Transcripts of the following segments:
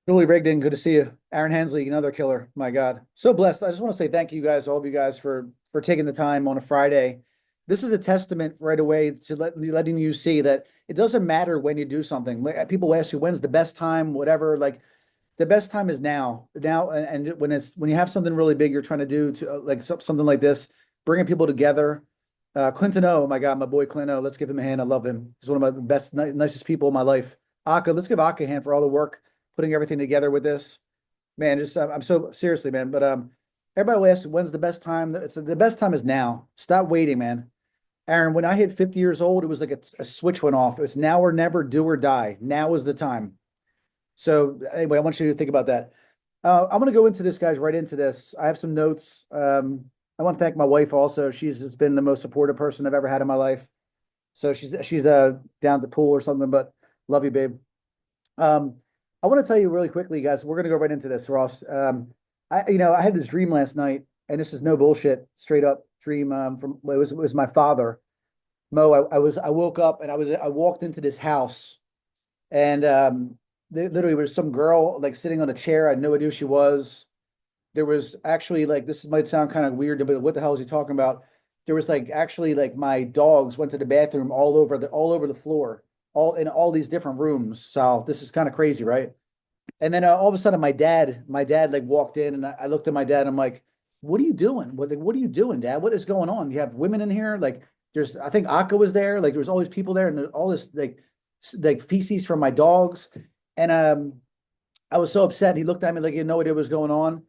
Julie Rigdon, good to see you. Aaron Hensley, another killer. My God, so blessed. I just want to say thank you guys, all of you guys, for taking the time on a Friday. This is a testament right away to letting you see that it doesn't matter when you do something. Like, people ask you when's the best time, whatever. Like the best time is now. Now, and when you have something really big you're trying to do to like something like this, bringing people together. Clinton O, my God, my boy Clinton O. Let's give him a hand. I love him. He's one of my best, nicest people in my life. Aka, let's give Aka a hand for all the work putting everything together with this. Man, just I'm so seriously, man. But everybody will ask when's the best time. It's the best time is now. Stop waiting, man. Aaron, when I hit 50 years old, it was like a switch went off. It's now or never, do or die. Now is the time. So anyway, I want you to think about that. I'm going to go into this, guys, right into this. I have some notes. I want to thank my wife also. She's just been the most supportive person I've ever had in my life. So she's down at the pool or something, but love you, babe. Um, I want to tell you really quickly, guys. We're going to go right into this, Ross. I had this dream last night, and this is no bullshit, straight up dream. It was my father, Mo. I woke up and I walked into this house, and literally was some girl like sitting on a chair. I had no idea who she was. There was actually like this might sound kind of weird, but what the hell is he talking about? There was like actually like my dogs went to the bathroom all over the floor, all in all these different rooms. So this is kind of crazy, right? And then all of a sudden, my dad like walked in, and I looked at my dad. I'm like, "What are you doing? What are you doing, Dad? What is going on? You have women in here? Like, I think Akka was there. Like, there was all these people there, and all this like feces from my dogs." And I was so upset. He looked at me like he had no idea what was going on.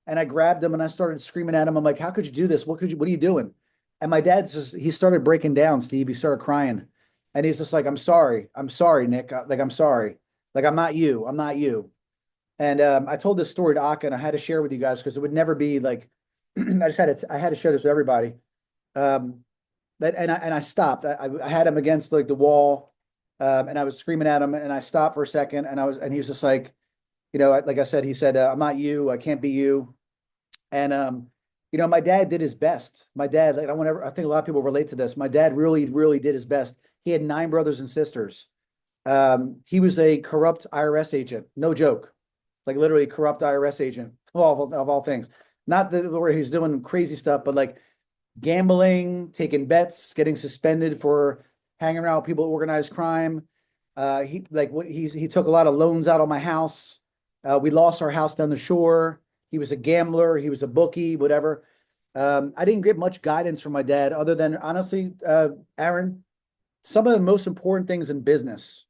And I grabbed him and I started screaming at him. I'm like, "How could you do this? What are you doing?" And my dad just he started breaking down, Steve. He started crying. And he's just like, "I'm sorry. I'm sorry, Nick. Like, I'm sorry. Like, I'm not you. I'm not you." And I told this story to Akka, and I had to share with you guys because it would never be like I had to share this with everybody. Um, and I stopped. I had him against like the wall, and I was screaming at him, and I stopped for a second, and he was just like, like I said, he said, "I'm not you. I can't be you." And my dad did his best. My dad, like I think a lot of people relate to this. My dad really, really did his best. He had nine brothers and sisters. He was a corrupt IRS agent, no joke, like literally corrupt IRS agent of all things. Not where he's doing crazy stuff, but like gambling, taking bets, getting suspended for hanging around with people who organize crime. He took a lot of loans out on my house. We lost our house down the shore. He was a gambler. He was a bookie, whatever. I didn't get much guidance from my dad, other than honestly, Aaron, some of the most important things in business,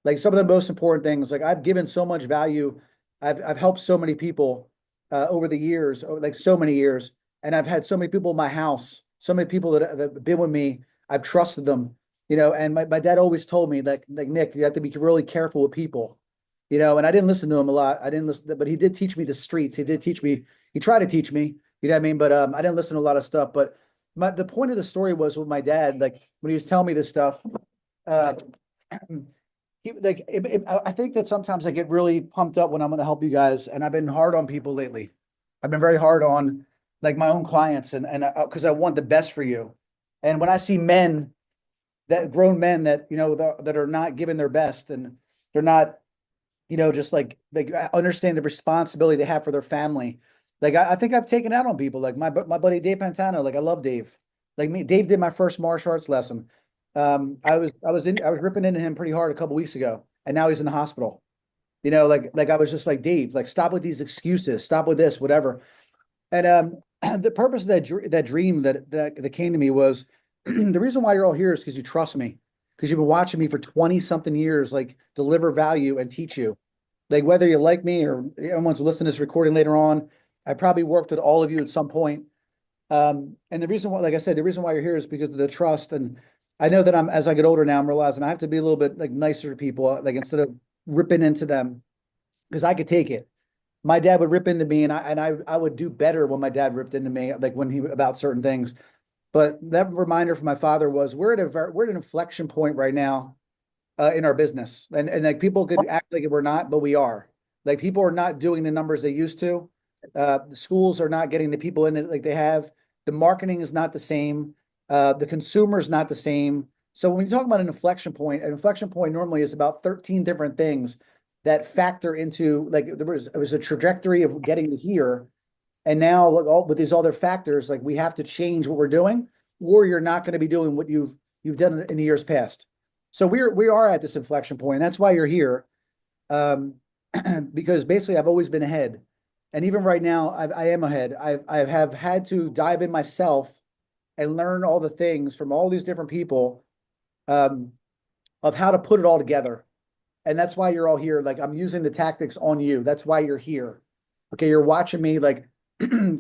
like some of the most important things. Like I've given so much value. I've helped so many people over the years, like so many years, and I've had so many people in my house, so many people that have been with me. I've trusted them, and my dad always told me like Nick, you have to be really careful with people, and I didn't listen to him a lot. I didn't listen, but he did teach me the streets. He did teach me, he tried to teach me, you know what I mean? But I didn't listen to a lot of stuff. But the point of the story was with my dad, like when he was telling me this stuff, uh, I think that sometimes I get really pumped up when I'm going to help you guys, and I've been hard on people lately. I've been very hard on like my own clients, and because I want the best for you. And when I see men, that grown men that that are not giving their best, and they're not, just like understand the responsibility they have for their family. Like I think I've taken out on people. Like my buddy Dave Pantano. Like I love Dave. Like me, Dave did my first martial arts lesson. I was ripping into him pretty hard a couple weeks ago, and now he's in the hospital. Like I was just like, Dave, like stop with these excuses, stop with this, whatever. And the purpose of that dream that came to me was the reason why you're all here is because you trust me, because you've been watching me for 20 something years, like deliver value and teach you. Like whether you like me or anyone's listening to this recording later on, I probably worked with all of you at some point. And the reason why, like I said, the reason why you're here is because of the trust. And I know that as I get older now, I'm realizing I have to be a little bit like nicer to people, like instead of ripping into them, because I could take it. My dad would rip into me, and I would do better when my dad ripped into me, like when he about certain things. But that reminder from my father was we're at an inflection point right now in our business, and like people could act like we're not, but we are. Like people are not doing the numbers they used to. The schools are not getting the people in it like they have. The marketing is not the same. The consumer is not the same. So when you talk about an inflection point normally is about 13 different things. that factor into like it was a trajectory of getting to here. And now like, all with these other factors, like we have to change what we're doing, or you're not going to be doing what you've done in the years past. So we are at this inflection point. That's why you're here. Um, because basically I've always been ahead. And even right now, I am ahead. I have had to dive in myself and learn all the things from all these different people um, of how to put it all together. And that's why you're all here. Like I'm using the tactics on you. That's why you're here. Okay, you're watching me like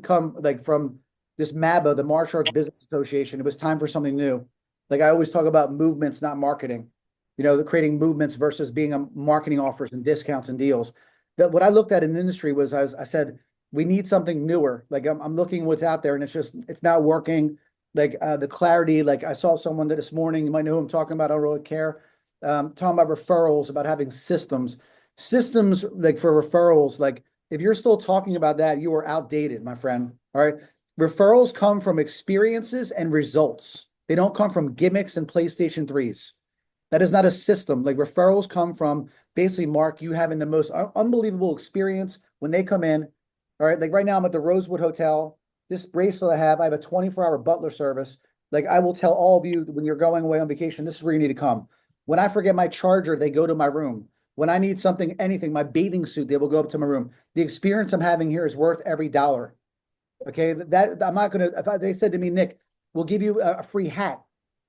come like from this MABA, the Martial Arts Business Association. It was time for something new. Like I always talk about movements, not marketing. You know, the creating movements versus being a marketing offers and discounts and deals. That what I looked at in the industry was I said we need something newer. Like I'm looking what's out there and it's not working. Like the clarity. Like I saw someone that this morning. You might know who I'm talking about. I don't really care. Talking about referrals, about having systems like for referrals. Like if you're still talking about that, you are outdated, my friend. All right. Referrals come from experiences and results. They don't come from gimmicks and PlayStation 3s. That is not a system. Like referrals come from basically, Mark, you having the most unbelievable experience when they come in. All right. Like right now, I'm at the Rosewood Hotel. This bracelet I have a 24-hour butler service. Like I will tell all of you when you're going away on vacation, this is where you need to come. When I forget my charger, they go to my room. When I need something, anything, my bathing suit, they will go up to my room. The experience I'm having here is worth every dollar. Okay, that I'm not gonna. They said to me, Nick, we'll give you a free hat,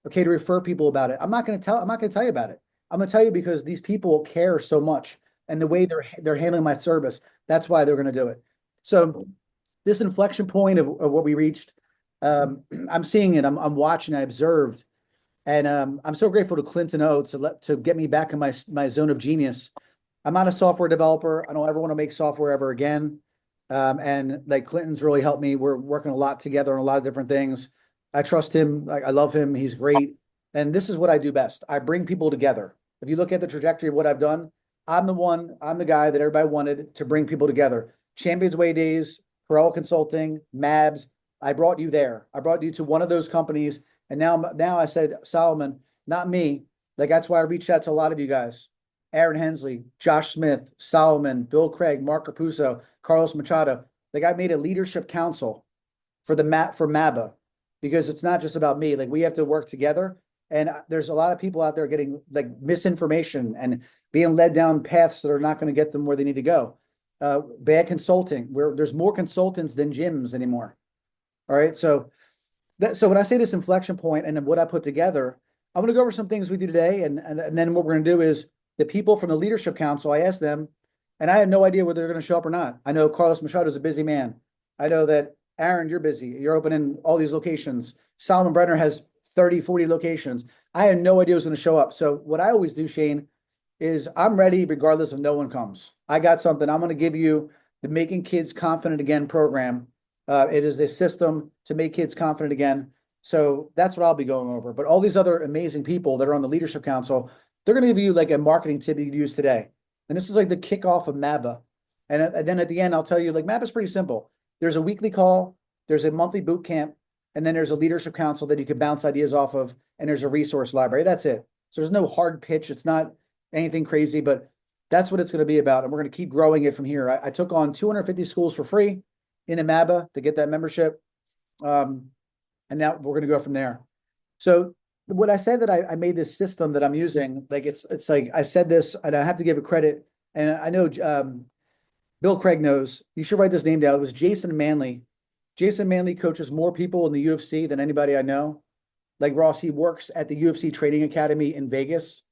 okay, to refer people about it. I'm not gonna tell you about it. I'm gonna tell you because these people care so much, and the way they're handling my service, that's why they're gonna do it. So this inflection point of what we reached, I'm seeing it. I'm watching. I observed, and I'm so grateful to Clinton O to get me back in my zone of genius. I'm not a software developer. I don't ever want to make software ever again. And like Clinton's really helped me. We're working a lot together on a lot of different things. I trust him. I love him. He's great. And this is what I do best. I bring people together. If you look at the trajectory of what I've done, I'm the guy that everybody wanted to bring people together. Champions Way Days, Perel Consulting, MABS. I brought you there. I brought you to one of those companies. And now I said, Solomon, not me. Like that's why I reached out to a lot of you guys. Aaron Hensley, Josh Smith, Solomon, Bill Craig, Mark Capuzzo, Carlos Machado. Like I made a leadership council for for MABA because it's not just about me. Like we have to work together. And there's a lot of people out there getting like misinformation and being led down paths that are not going to get them where they need to go. Bad consulting, where there's more consultants than gyms anymore. All right. So when I say this inflection point and what I put together, I'm going to go over some things with you today. And then what we're going to do is the people from the leadership council, I asked them, and I had no idea whether they're going to show up or not. I know Carlos Machado is a busy man. I know that Aaron, you're busy. You're opening all these locations. Solomon Brenner has 30, 40 locations. I had no idea who was going to show up. So what I always do, Shane, is I'm ready regardless if no one comes. I got something. I'm going to give you the Making Kids Confident Again program. It is a system to make kids confident again. So that's what I'll be going over. But all these other amazing people that are on the leadership council, they're going to give you like a marketing tip you can use today. And this is like the kickoff of MABA. And then at the end, I'll tell you like MABA is pretty simple. There's a weekly call, there's a monthly boot camp, and then there's a leadership council that you can bounce ideas off of. And there's a resource library. That's it. So there's no hard pitch. It's not anything crazy, but that's what it's going to be about. And we're going to keep growing it from here. I took on 250 schools for free in a MABA to get that membership. And now we're going to go from there. So what I said that I made this system that I'm using, like it's like I said this, and I have to give it credit. And I know Bill Craig knows. You should write this name down. It was Jason Manley. Jason Manley coaches more people in the UFC than anybody I know. Like Ross, he works at the UFC Training Academy in Vegas.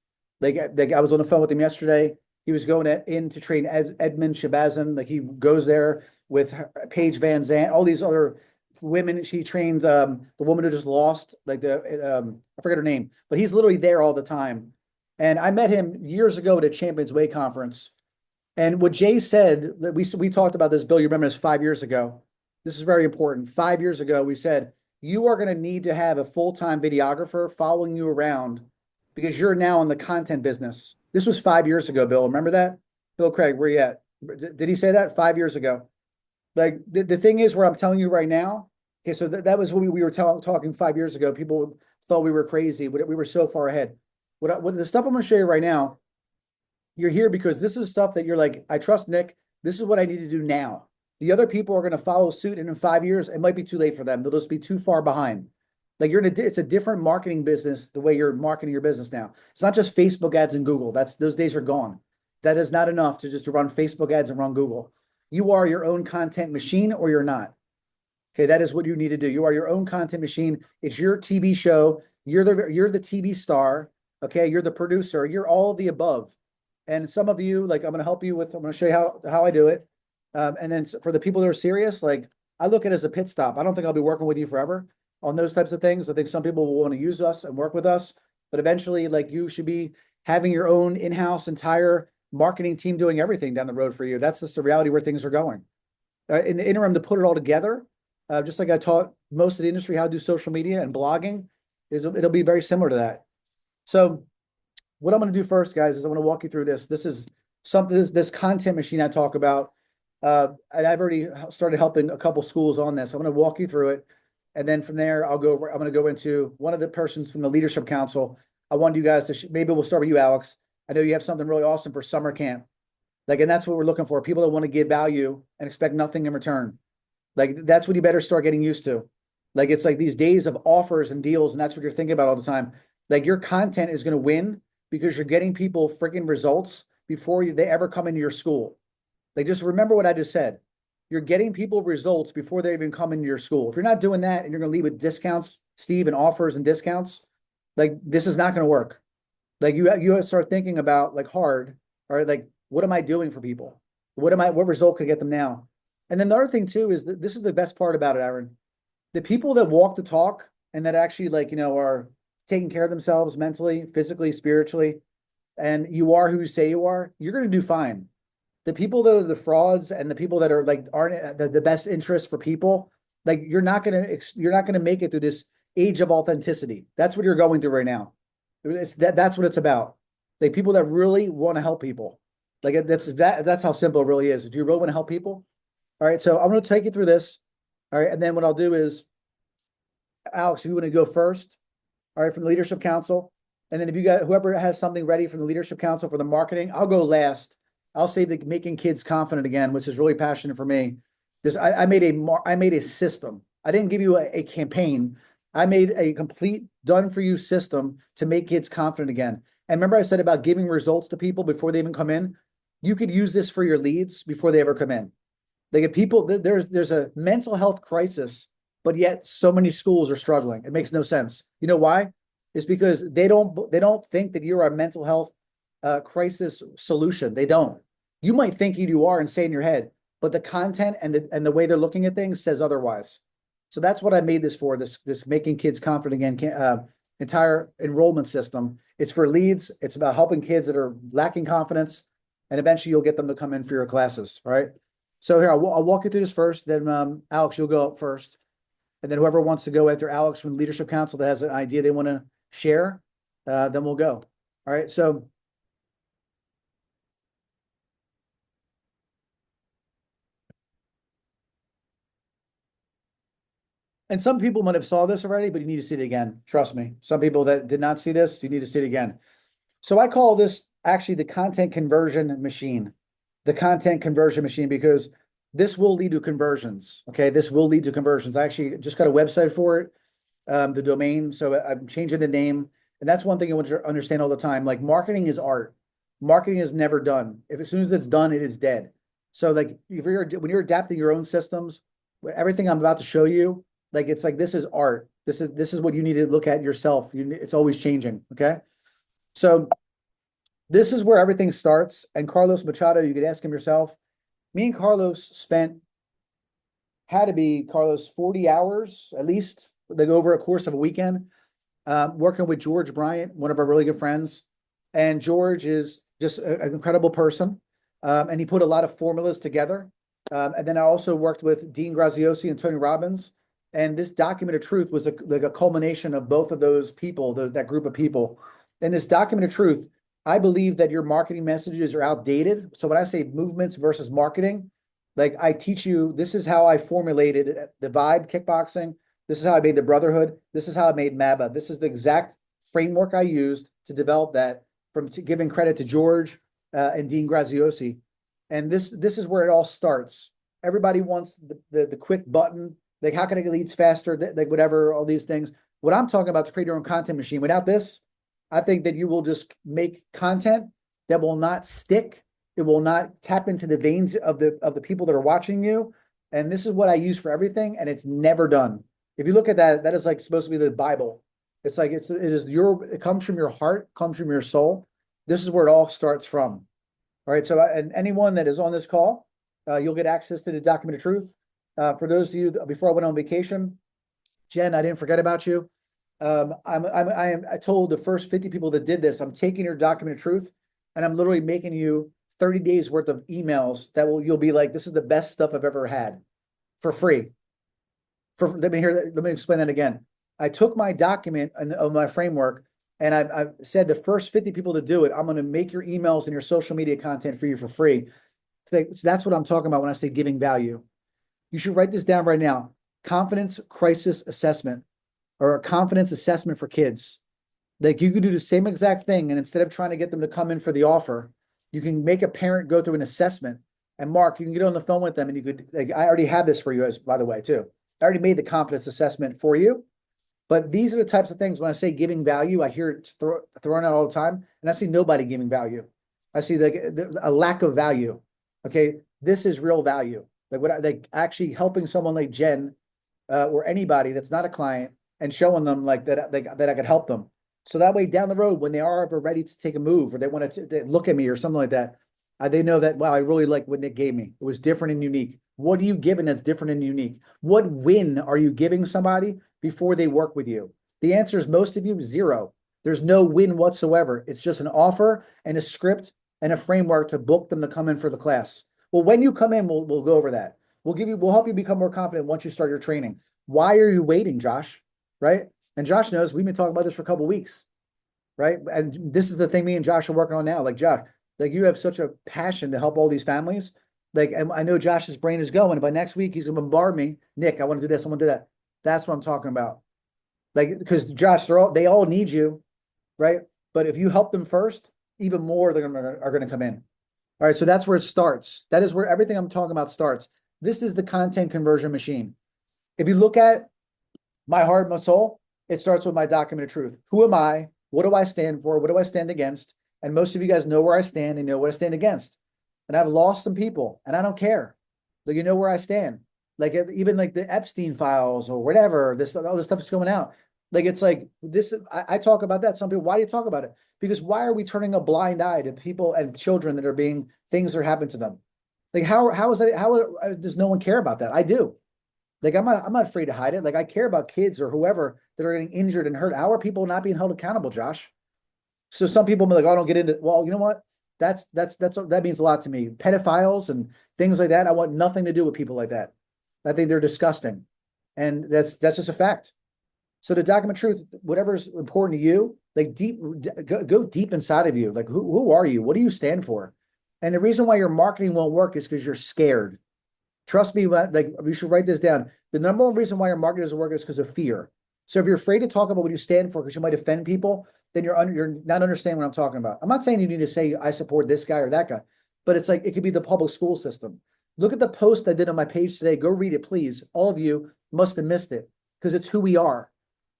Like I was on the phone with him yesterday. He was going in to train Edmund Shabazin. Like he goes there with Paige Van Zandt, all these other women. She trained the woman who just lost, like I forget her name, but he's literally there all the time. And I met him years ago at a Champions Way conference. And what Jay said, we talked about this, Bill, you remember this 5 years ago. This is very important. 5 years ago, we said, you are going to need to have a full-time videographer following you around because you're now in the content business. This was 5 years ago, Bill. Remember that? Bill Craig, where you at? Did he say that 5 years ago? Like the thing is where I'm telling you right now. Okay, so that was when we were talking 5 years ago. People thought we were crazy. We were so far ahead. What the stuff I'm going to show you right now, You're here because this is stuff that you're like, I trust Nick. This is what I need to do now. The other people are going to follow suit, and in 5 years, it might be too late for them. They'll just be too far behind. Like it's a different marketing business, the way you're marketing your business now. It's not just Facebook ads and Google. Those days are gone. That is not enough to just to run Facebook ads and run Google. You are your own content machine or you're not. Okay, that is what you need to do. You are your own content machine. It's your TV show. You're the TV star. Okay, you're the producer. You're all of the above. And some of you, like I'm going to help you with. I'm going to show you how I do it. And then for the people that are serious, like I look at it as a pit stop. I don't think I'll be working with you forever on those types of things. I think some people will want to use us and work with us, but eventually, like you should be having your own in-house entire marketing team doing everything down the road for you. That's just the reality where things are going. In the interim, to put it all together, just like I taught most of the industry how to do social media and blogging, it'll be very similar to that. So what I'm going to do first, guys, is I'm going to walk you through this. This is something, this content machine I talk about. And I've already started helping a couple schools on this. I'm going to walk you through it. And then from there, I'm going to go into one of the persons from the Leadership Council. I want you guys to, maybe we'll start with you, Alex. I know you have something really awesome for summer camp. Like, and that's what we're looking for. People that want to give value and expect nothing in return. Like, that's what you better start getting used to. Like, it's like these days of offers and deals, and that's what you're thinking about all the time. Like, your content is going to win because you're getting people freaking results before they ever come into your school. Like, just remember what I just said. You're getting people results before they even come into your school. If you're not doing that and you're going to leave with discounts, Steve, and offers and discounts, like, this is not going to work. Like, you have to start thinking about, like, hard, all right, like, what am I doing for people? What result could I get them now? And then the other thing too is that this is the best part about it, Aaron. The people that walk the talk and that actually, like, are taking care of themselves mentally, physically, spiritually, and you are who you say you are, you're going to do fine. The people that are the frauds and the people that are like aren't the best interest for people, like you're not gonna make it through this age of authenticity. That's what you're going through right now. That's what it's about. Like people that really want to help people. Like that's how simple it really is. Do you really want to help people? All right, so I'm going to take you through this. All right, and then what I'll do is, Alex, if you want to go first, all right, from the Leadership Council, and then if you got whoever has something ready from the Leadership Council for the marketing, I'll go last. I'll say the making kids confident again, which is really passionate for me. I made a system. I didn't give you a campaign. I made a complete done for you system to make kids confident again. And remember I said about giving results to people before they even come in? You could use this for your leads before they ever come in. Like if people, there's a mental health crisis, but yet so many schools are struggling. It makes no sense. You know why? It's because they don't think that you're a mental health crisis solution. They don't. You might think you are and say in your head, but the content and the way they're looking at things says otherwise. So that's what I made this for, this making kids confident again, entire enrollment system. It's for leads. It's about helping kids that are lacking confidence, and eventually you'll get them to come in for your classes. All right. So here, I'll walk you through this first. Then Alex, you'll go up first. And then whoever wants to go after Alex from the Leadership Council that has an idea they want to share, then we'll go. All right. So and some people might have saw this already, but you need to see it again. Trust me. Some people that did not see this, you need to see it again. So I call this actually the content conversion machine. The content conversion machine, because this will lead to conversions. Okay, this will lead to conversions. I actually just got a website for it, the domain. So I'm changing the name. And that's one thing I want to understand all the time. Like marketing is art. Marketing is never done. If as soon as it's done, it is dead. So like when you're adapting your own systems, everything I'm about to show you, like it's like this is art. This is what you need to look at yourself. It's always changing. Okay. So this is where everything starts. And Carlos Machado, you could ask him yourself. Me and Carlos had to be, Carlos, 40 hours at least, like over a course of a weekend, working with George Bryant, one of our really good friends. And George is just an incredible person. And he put a lot of formulas together. And then I also worked with Dean Graziosi and Tony Robbins. And this document of truth was like a culmination of both of those people, that group of people. And this document of truth, I believe that your marketing messages are outdated. So when I say movements versus marketing, like I teach you, this is how I formulated the Vibe kickboxing. This is how I made the Brotherhood. This is how I made MABA. This is the exact framework I used to develop that, from giving credit to George, and Dean Graziosi. And this is where it all starts. Everybody wants the quick button. Like, how can I get leads faster? Like, whatever, all these things. What I'm talking about to create your own content machine. Without this, I think that you will just make content that will not stick. It will not tap into the veins of the people that are watching you. And this is what I use for everything, and it's never done. If you look at that, that is like supposed to be the Bible. It's like it comes from your heart, comes from your soul. This is where it all starts from. All right. So, and anyone that is on this call, you'll get access to the document of truth. For those of you, before I went on vacation, Jen, I didn't forget about you. I told the first 50 people that did this, I'm taking your document of truth, and I'm literally making you 30 days worth of emails that you'll be like, this is the best stuff I've ever had for free. Let me explain that again. I took my document of my framework, and I said the first 50 people to do it, I'm going to make your emails and your social media content for you for free. So that's what I'm talking about when I say giving value. You should write this down right now. Confidence crisis assessment, or a confidence assessment for kids. Like, you could do the same exact thing, and instead of trying to get them to come in for the offer, you can make a parent go through an assessment. And Mark, you can get on the phone with them, and you could, like, I already have this for you, as by the way, too. I already made the confidence assessment for you. But these are the types of things, when I say giving value, I hear it thrown out all the time, and I see nobody giving value. I see a lack of value. Okay, this is real value. Like actually helping someone like Jen, or anybody that's not a client, and showing them like that I could help them. So that way, down the road, when they are ever ready to take a move, or they want to look at me or something like that, they know that, wow, I really like what Nick gave me. It was different and unique. What are you giving that's different and unique? What win are you giving somebody before they work with you? The answer is, most of you, zero. There's no win whatsoever. It's just an offer and a script and a framework to book them to come in for the class. Well, when you come in, we'll go over that. We'll help you become more confident once you start your training. Why are you waiting, Josh? Right? And Josh knows we've been talking about this for a couple of weeks, right? And this is the thing me and Josh are working on now. Like, Josh, like, you have such a passion to help all these families. Like, and I know Josh's brain is going. By next week, he's gonna bombard me. Nick, I want to do this. I want to do that. That's what I'm talking about. Like, because Josh, they all need you, right? But if you help them first, even more are gonna come in. All right, so that's where it starts. That is where everything I'm talking about starts. This is the content conversion machine. If you look at my heart, my soul, it starts with my document of truth. Who am I? What do I stand for? What do I stand against? And most of you guys know where I stand and know what I stand against. And I've lost some people, and I don't care. Like, you know where I stand. Like, even like the Epstein files or whatever, all this stuff is coming out. Like, it's like this. I talk about that. Some people, why do you talk about it? Because why are we turning a blind eye to people and children that are being, things that happen to them? Like, how is that? How does no one care about that? I do. Like, I'm not afraid to hide it. Like, I care about kids or whoever that are getting injured and hurt. How are people not being held accountable, Josh? So some people be like, oh, I don't get into, well, you know what? That means a lot to me. Pedophiles and things like that, I want nothing to do with people like that. I think they're disgusting. And that's just a fact. So the document truth, whatever's important to you, like, go deep inside of you. Like, who are you? What do you stand for? And the reason why your marketing won't work is because you're scared. Trust me, like, you should write this down. The number one reason why your marketing doesn't work is because of fear. So if you're afraid to talk about what you stand for because you might offend people, then you're not understanding what I'm talking about. I'm not saying you need to say I support this guy or that guy, but it's like, it could be the public school system. Look at the post I did on my page today. Go read it, please. All of you must have missed it, because it's who we are.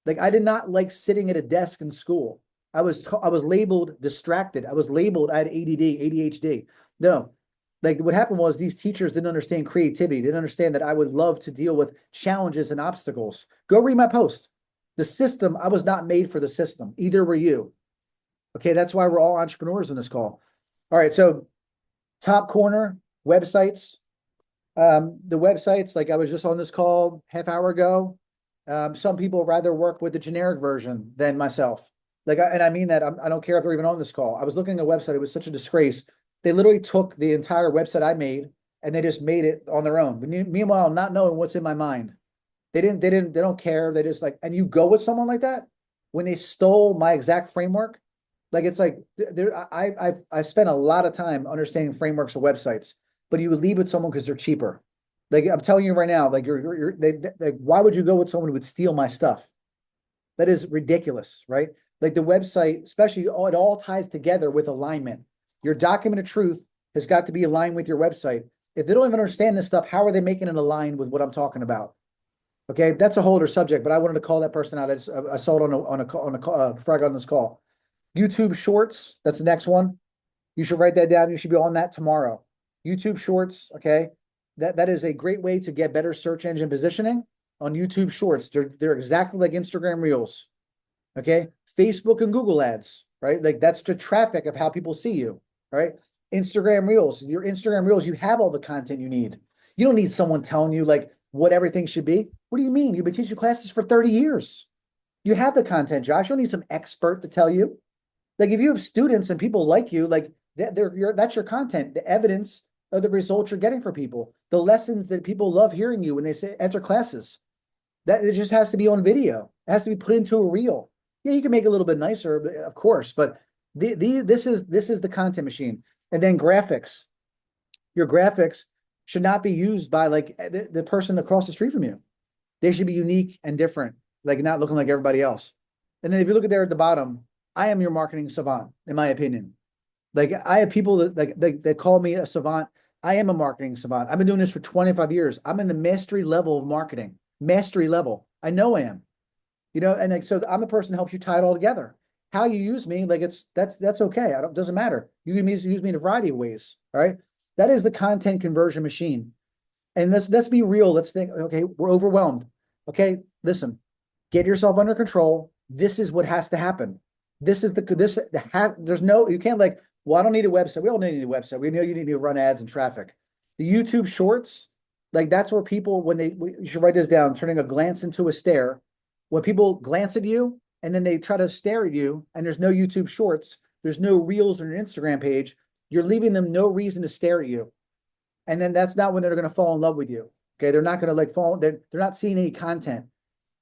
Like, I did not like sitting at a desk in school. I was labeled distracted. I was labeled, I had ADD, ADHD. No, like, what happened was these teachers didn't understand creativity. They didn't understand that I would love to deal with challenges and obstacles. Go read my post. The system, I was not made for the system. Either were you. Okay, that's why we're all entrepreneurs in this call. All right, so top corner, websites. The websites, like, I was just on this call half hour ago. Some people rather work with the generic version than myself. Like, and I mean that, I don't care if they're even on this call. I was looking at a website. It was such a disgrace. They literally took the entire website I made and they just made it on their own. But meanwhile, not knowing what's in my mind. They don't care. They just, like, and you go with someone like that when they stole my exact framework. Like, it's like, I've spent a lot of time understanding frameworks of websites, but you would leave with someone because they're cheaper. Like, I'm telling you right now, like, why would you go with someone who would steal my stuff? That is ridiculous, right? Like, the website, especially, it all ties together with alignment. Your document of truth has got to be aligned with your website. If they don't even understand this stuff, how are they making it align with what I'm talking about? Okay, that's a whole other subject, but I wanted to call that person out. I saw it on a call before I got on this call. YouTube Shorts, that's the next one. You should write that down. You should be on that tomorrow. YouTube Shorts, okay, that is a great way to get better search engine positioning on YouTube Shorts. They're exactly like Instagram Reels, okay. Facebook and Google ads, right? Like that's the traffic of how people see you, right? Instagram Reels, your Instagram Reels, you have all the content you need. You don't need someone telling you like what everything should be. What do you mean? You've been teaching classes for 30 years. You have the content, Josh. You don't need some expert to tell you. Like if you have students and people like you, like that's your content, the evidence of the results you're getting for people, the lessons that people love hearing you when they say enter classes. That it just has to be on video. It has to be put into a reel. Yeah, you can make it a little bit nicer, of course, but this is the content machine. And then graphics. Your graphics should not be used by like the person across the street from you. They should be unique and different, like not looking like everybody else. And then if you look at there at the bottom, I am your marketing savant, in my opinion. Like I have people that call me a savant. I am a marketing savant. I've been doing this for 25 years. I'm in the mastery level of marketing, mastery level. I know I am, and like, so I'm the person who helps you tie it all together. How you use me, like that's okay. Doesn't matter. You can use me in a variety of ways. All right. That is the content conversion machine. And let's be real. Let's think, okay, we're overwhelmed. Okay, listen, get yourself under control. This is what has to happen. There's no, you can't like, well, I don't need a website. We all need a website. We know you need to run ads and traffic. The YouTube Shorts, like that's where people, you should write this down, turning a glance into a stare. When people glance at you and then they try to stare at you and there's no YouTube Shorts, there's no Reels or an Instagram page, you're leaving them no reason to stare at you. And then that's not when they're going to fall in love with you. Okay. They're not going to like they're not seeing any content.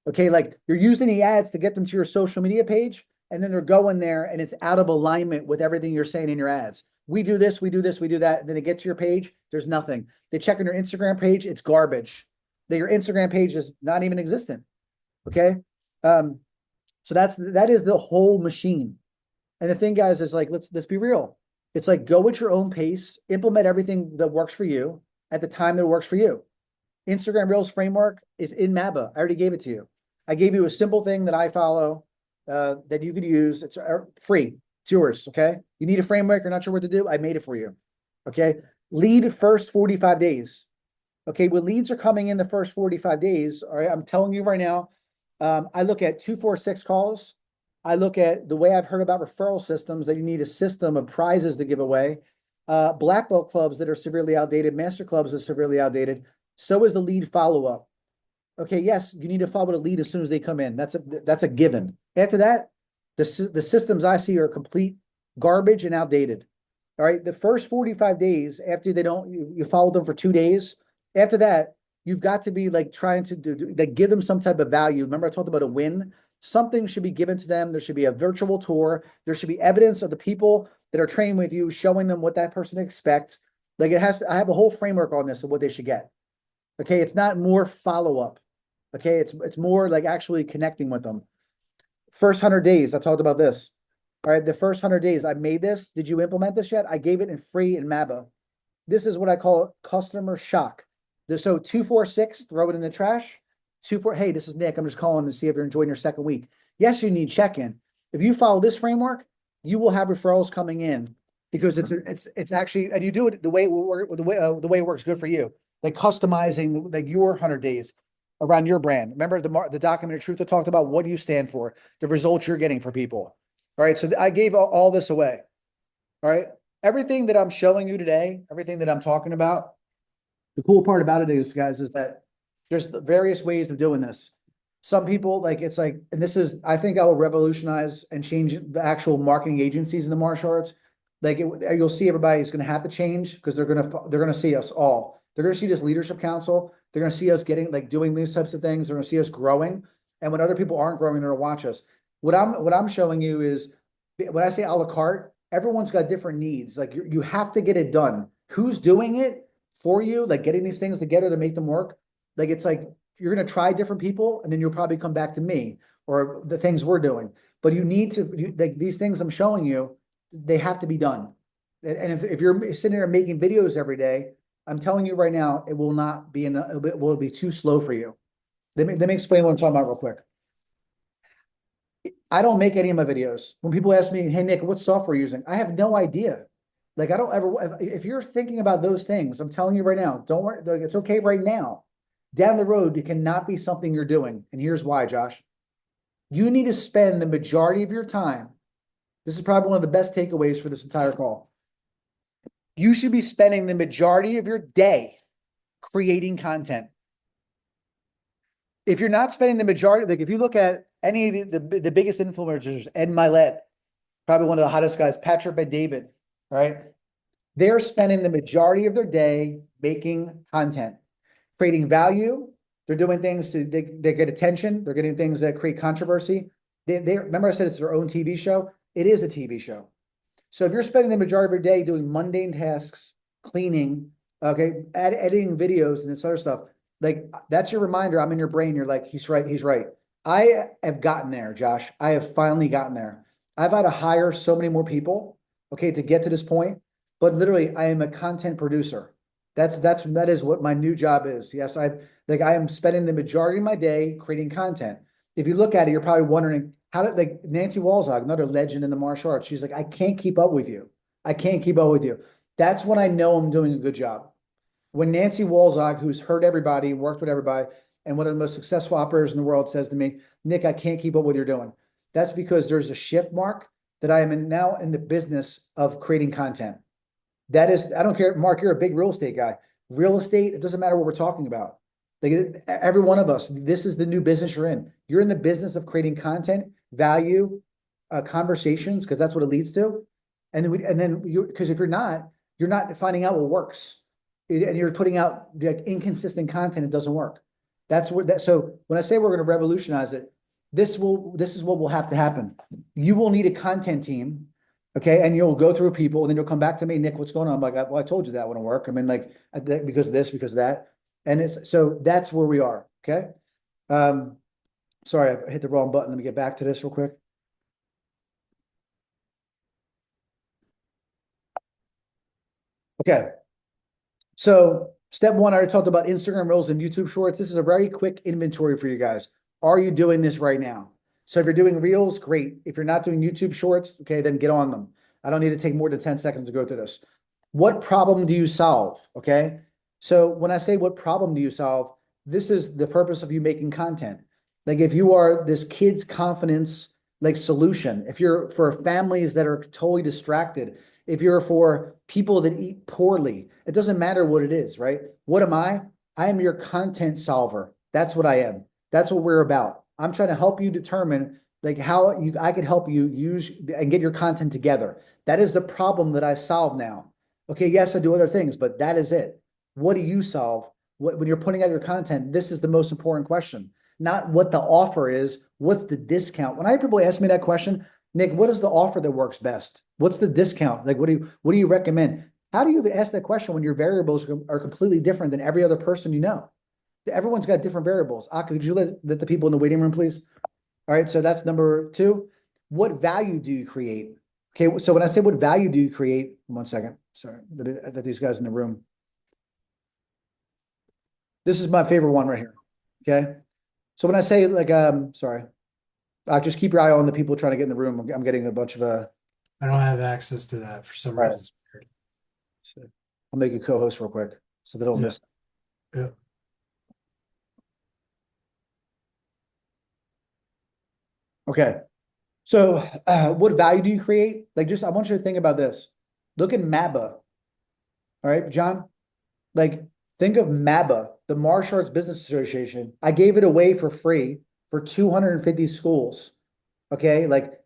Okay. Like you're using the ads to get them to your social media page. And then they're going there and it's out of alignment with everything you're saying in your ads. We do this, we do this, we do that. And then they get to your page, there's nothing. They check on your Instagram page, it's garbage. That your Instagram page is not even existent. Okay. So that is the whole machine. And the thing, guys, is like, let's be real. It's like go at your own pace, implement everything that works for you at the time that works for you. Instagram Reels framework is in Maba. I already gave it to you. I gave you a simple thing that I follow that you could use. It's free. It's yours. Okay. You need a framework. You're not sure what to do. I made it for you. Okay. Lead first 45 days. Okay. When leads are coming in the first 45 days, all right, I'm telling you right now, I look at 246 calls. I look at the way I've heard about referral systems that you need a system of prizes to give away. Black belt clubs that are severely outdated, master clubs that are severely outdated. So is the lead follow-up. Okay, yes, you need to follow the lead as soon as they come in. That's a given. After that, the systems I see are complete garbage and outdated. All right, the first 45 days after you follow them for 2 days. After that, you've got to be like trying to like give them some type of value. Remember, I talked about a win. Something should be given to them. There should be a virtual tour. There should be evidence of the people that are training with you, showing them what that person expects. Like I have a whole framework on this of what they should get. Okay, it's not more follow-up. Okay, it's more like actually connecting with them. First 100 days, I talked about this. All right, the first 100 days, I made this. Did you implement this yet? I gave it in free in Maba. This is what I call customer shock. So 246, throw it in the trash. Hey, this is Nick. I'm just calling to see if you're enjoying your second week. Yes, you need check-in. If you follow this framework, you will have referrals coming in because it's actually, and you do it the way it works good for you. Like customizing like your 100 days around your brand. Remember the document of truth that talked about what do you stand for, the results you're getting for people. All right. So I gave all this away. All right. Everything that I'm showing you today, everything that I'm talking about, the cool part about it is, guys, is that there's various ways of doing this. Some people like, it's like, and this is, I think I will revolutionize and change the actual marketing agencies in the martial arts. Like you'll see everybody's going to have to change because they're going to see us all. They're going to see this leadership council. They're going to see us doing these types of things. They're going to see us growing. And when other people aren't growing, they're going to watch us. What I'm showing you is when I say a la carte, everyone's got different needs. Like you have to get it done. Who's doing it for you? Like getting these things together to make them work. Like it's like you're going to try different people, and then you'll probably come back to me or the things we're doing. But you need to like these things I'm showing you. They have to be done. And if you're sitting there making videos every day, I'm telling you right now, it will not be it will be too slow for you. Let me explain what I'm talking about real quick. I don't make any of my videos. When people ask me, hey, Nick, what software are you using? I have no idea. Like, I don't ever, if you're thinking about those things, I'm telling you right now, don't worry. Like, it's okay right now. Down the road, it cannot be something you're doing. And here's why, Josh. You need to spend the majority of your time. This is probably one of the best takeaways for this entire call. You should be spending the majority of your day creating content. If you're not spending the majority, like if you look at any of the biggest influencers, Ed Milet, probably one of the hottest guys, Patrick Bet-David, right? They're spending the majority of their day making content, creating value. They're doing things they get attention. They're getting things that create controversy. They remember I said it's their own TV show. It is a TV show. So if you're spending the majority of your day doing mundane tasks, cleaning, okay, editing videos and this other stuff, like that's your reminder. I'm in your brain. You're like, he's right. He's right. I have gotten there, Josh. I have finally gotten there. I've had to hire so many more people, okay, to get to this point. But literally, I am a content producer. That is what my new job is. Yes, I am spending the majority of my day creating content. If you look at it, you're probably wondering how did like Nancy Walzog, another legend in the martial arts. She's like, I can't keep up with you. I can't keep up with you. That's when I know I'm doing a good job. When Nancy Walzog, who's hurt everybody, worked with everybody, and one of the most successful operators in the world says to me, Nick, I can't keep up with what you're doing. That's because there's a shift mark that I am now in the business of creating content. That is, I don't care, Mark, you're a big real estate guy. Real estate, it doesn't matter what we're talking about. Like every one of us, this is the new business you're in. You're in the business of creating content, value, conversations, because that's what it leads to. And then because if you're not finding out what works, and you're putting out like inconsistent content, it doesn't work. That's what that. So when I say we're going to revolutionize it, this is what will have to happen. You will need a content team. Okay. And you'll go through people and then you'll come back to me, Nick, what's going on? I'm like, well, I told you that wouldn't work. I mean, like, because of this, because of that. And so that's where we are. Okay. Sorry, I hit the wrong button. Let me get back to this real quick. Okay. So step one, I already talked about Instagram Reels and YouTube Shorts. This is a very quick inventory for you guys. Are you doing this right now? So if you're doing Reels, great. If you're not doing YouTube Shorts, okay, then get on them. I don't need to take more than 10 seconds to go through this. What problem do you solve? Okay. So when I say what problem do you solve, this is the purpose of you making content. Like if you are this kid's confidence like solution, if you're for families that are totally distracted, if you're for people that eat poorly, it doesn't matter what it is, right? What am I? I am your content solver. That's what I am. That's what we're about. I'm trying to help you determine like how I could help you use and get your content together. That is the problem that I solve now. Okay, yes, I do other things, but that is it. What do you solve? When you're putting out your content, this is the most important question. Not what the offer is, what's the discount? When I people ask me that question, Nick, what is the offer that works best? What's the discount? Like, what do you recommend? How do you ask that question when your variables are completely different than every other person you know? Everyone's got different variables. Aka, could you let the people in the waiting room, please? All right, so that's number two. What value do you create? Okay, so when I say what value do you create, 1 second. Sorry, that these guys in the room. This is my favorite one right here. Okay. So when I say like, sorry, just keep your eye on the people trying to get in the room. I'm getting a bunch of I don't have access to that for some Right. reason. It's weird. So I'll make a co-host real quick so they don't Yeah. miss. Yeah. Okay. So what value do you create? Like just I want you to think about this. Look at MABA. All right, John. Like think of MABA, the Martial Arts Business Association. I gave it away for free for 250 schools. Okay, like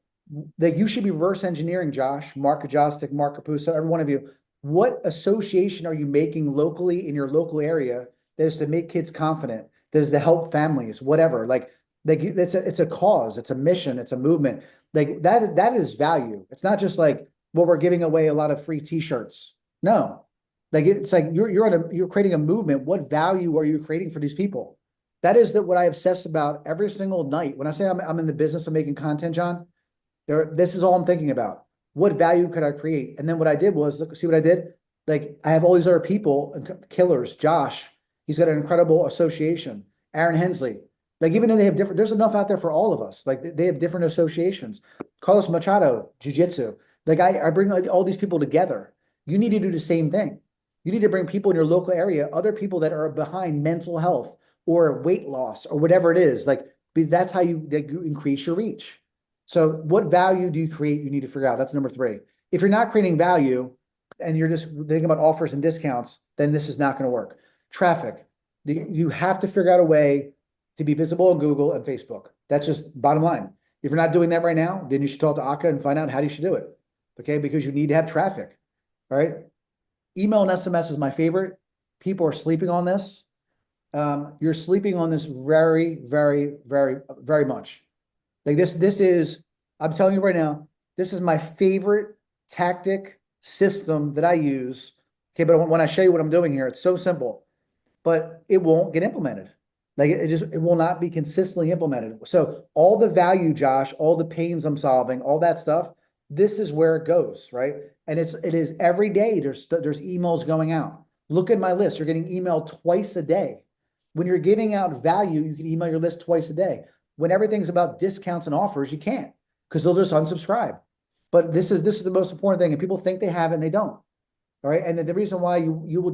you should be reverse engineering, Josh, Mark Kajostik, Mark Capuso, every one of you. What association are you making locally in your local area that is to make kids confident, that is to help families, whatever? Like it's a cause, it's a mission, it's a movement. Like that is value. It's not just like, well, we're giving away a lot of free t-shirts. No. Like it's like you're creating a movement. What value are you creating for these people? That is what I obsess about every single night. When I say I'm in the business of making content, John, this is all I'm thinking about. what value could I create? And then what I did was, look, see what I did? Like, I have all these other people, killers, Josh, he's got an incredible association, Aaron Hensley. Like, even though they have different, there's enough out there for all of us. Like, they have different associations. Carlos Machado, Jiu-Jitsu. Like, I bring like all these people together. You need to do the same thing. You need to bring people in your local area, other people that are behind mental health or weight loss or whatever it is. Like, that's how you increase your reach. So what value do you create? You need to figure out. That's number 3. If you're not creating value and you're just thinking about offers and discounts, then this is not going to work. Traffic. You have to figure out a way to be visible on Google and Facebook. That's just bottom line. If you're not doing that right now, then you should talk to Akka and find out how you should do it. Okay, because you need to have traffic. All right. Email and SMS is my favorite. People are sleeping on this. You're sleeping on this very, very, very, very much. Like this is, I'm telling you right now, this is my favorite tactic system that I use. Okay, but when I show you what I'm doing here, it's so simple, but it won't get implemented. Like it will not be consistently implemented. So all the value, Josh, all the pains I'm solving, all that stuff, this is where it goes, right? And it is every day. There's emails going out. Look at my list. You're getting emailed twice a day. When you're giving out value, you can email your list twice a day. When everything's about discounts and offers, you can't because they'll just unsubscribe. But this is the most important thing, and people think they have it and they don't. All right. And the reason why you'll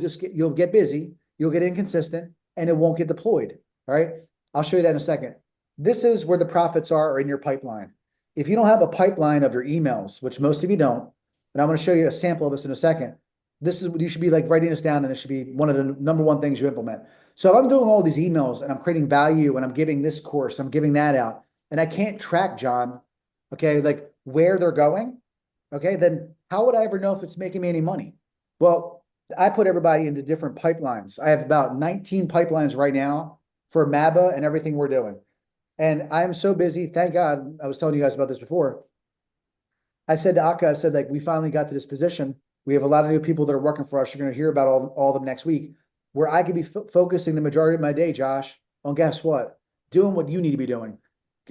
get busy, you'll get inconsistent, and it won't get deployed. All right. I'll show you that in a second. This is where the profits are in your pipeline. If you don't have a pipeline of your emails, which most of you don't, and I'm going to show you a sample of this in a second, this is what you should be like writing this down, and it should be one of the number one things you implement. So if I'm doing all these emails and I'm creating value and I'm giving this course, I'm giving that out, and I can't track, John, okay, like where they're going, okay, then how would I ever know if it's making me any money? Well, I put everybody into different pipelines. I have about 19 pipelines right now for MABA and everything we're doing. And I'm so busy. Thank God. I was telling you guys about this before. I said to Akka, I said, like, we finally got to this position. We have a lot of new people that are working for us. You're going to hear about all of them next week, where I could be focusing the majority of my day, Josh, on guess what? Doing what you need to be doing.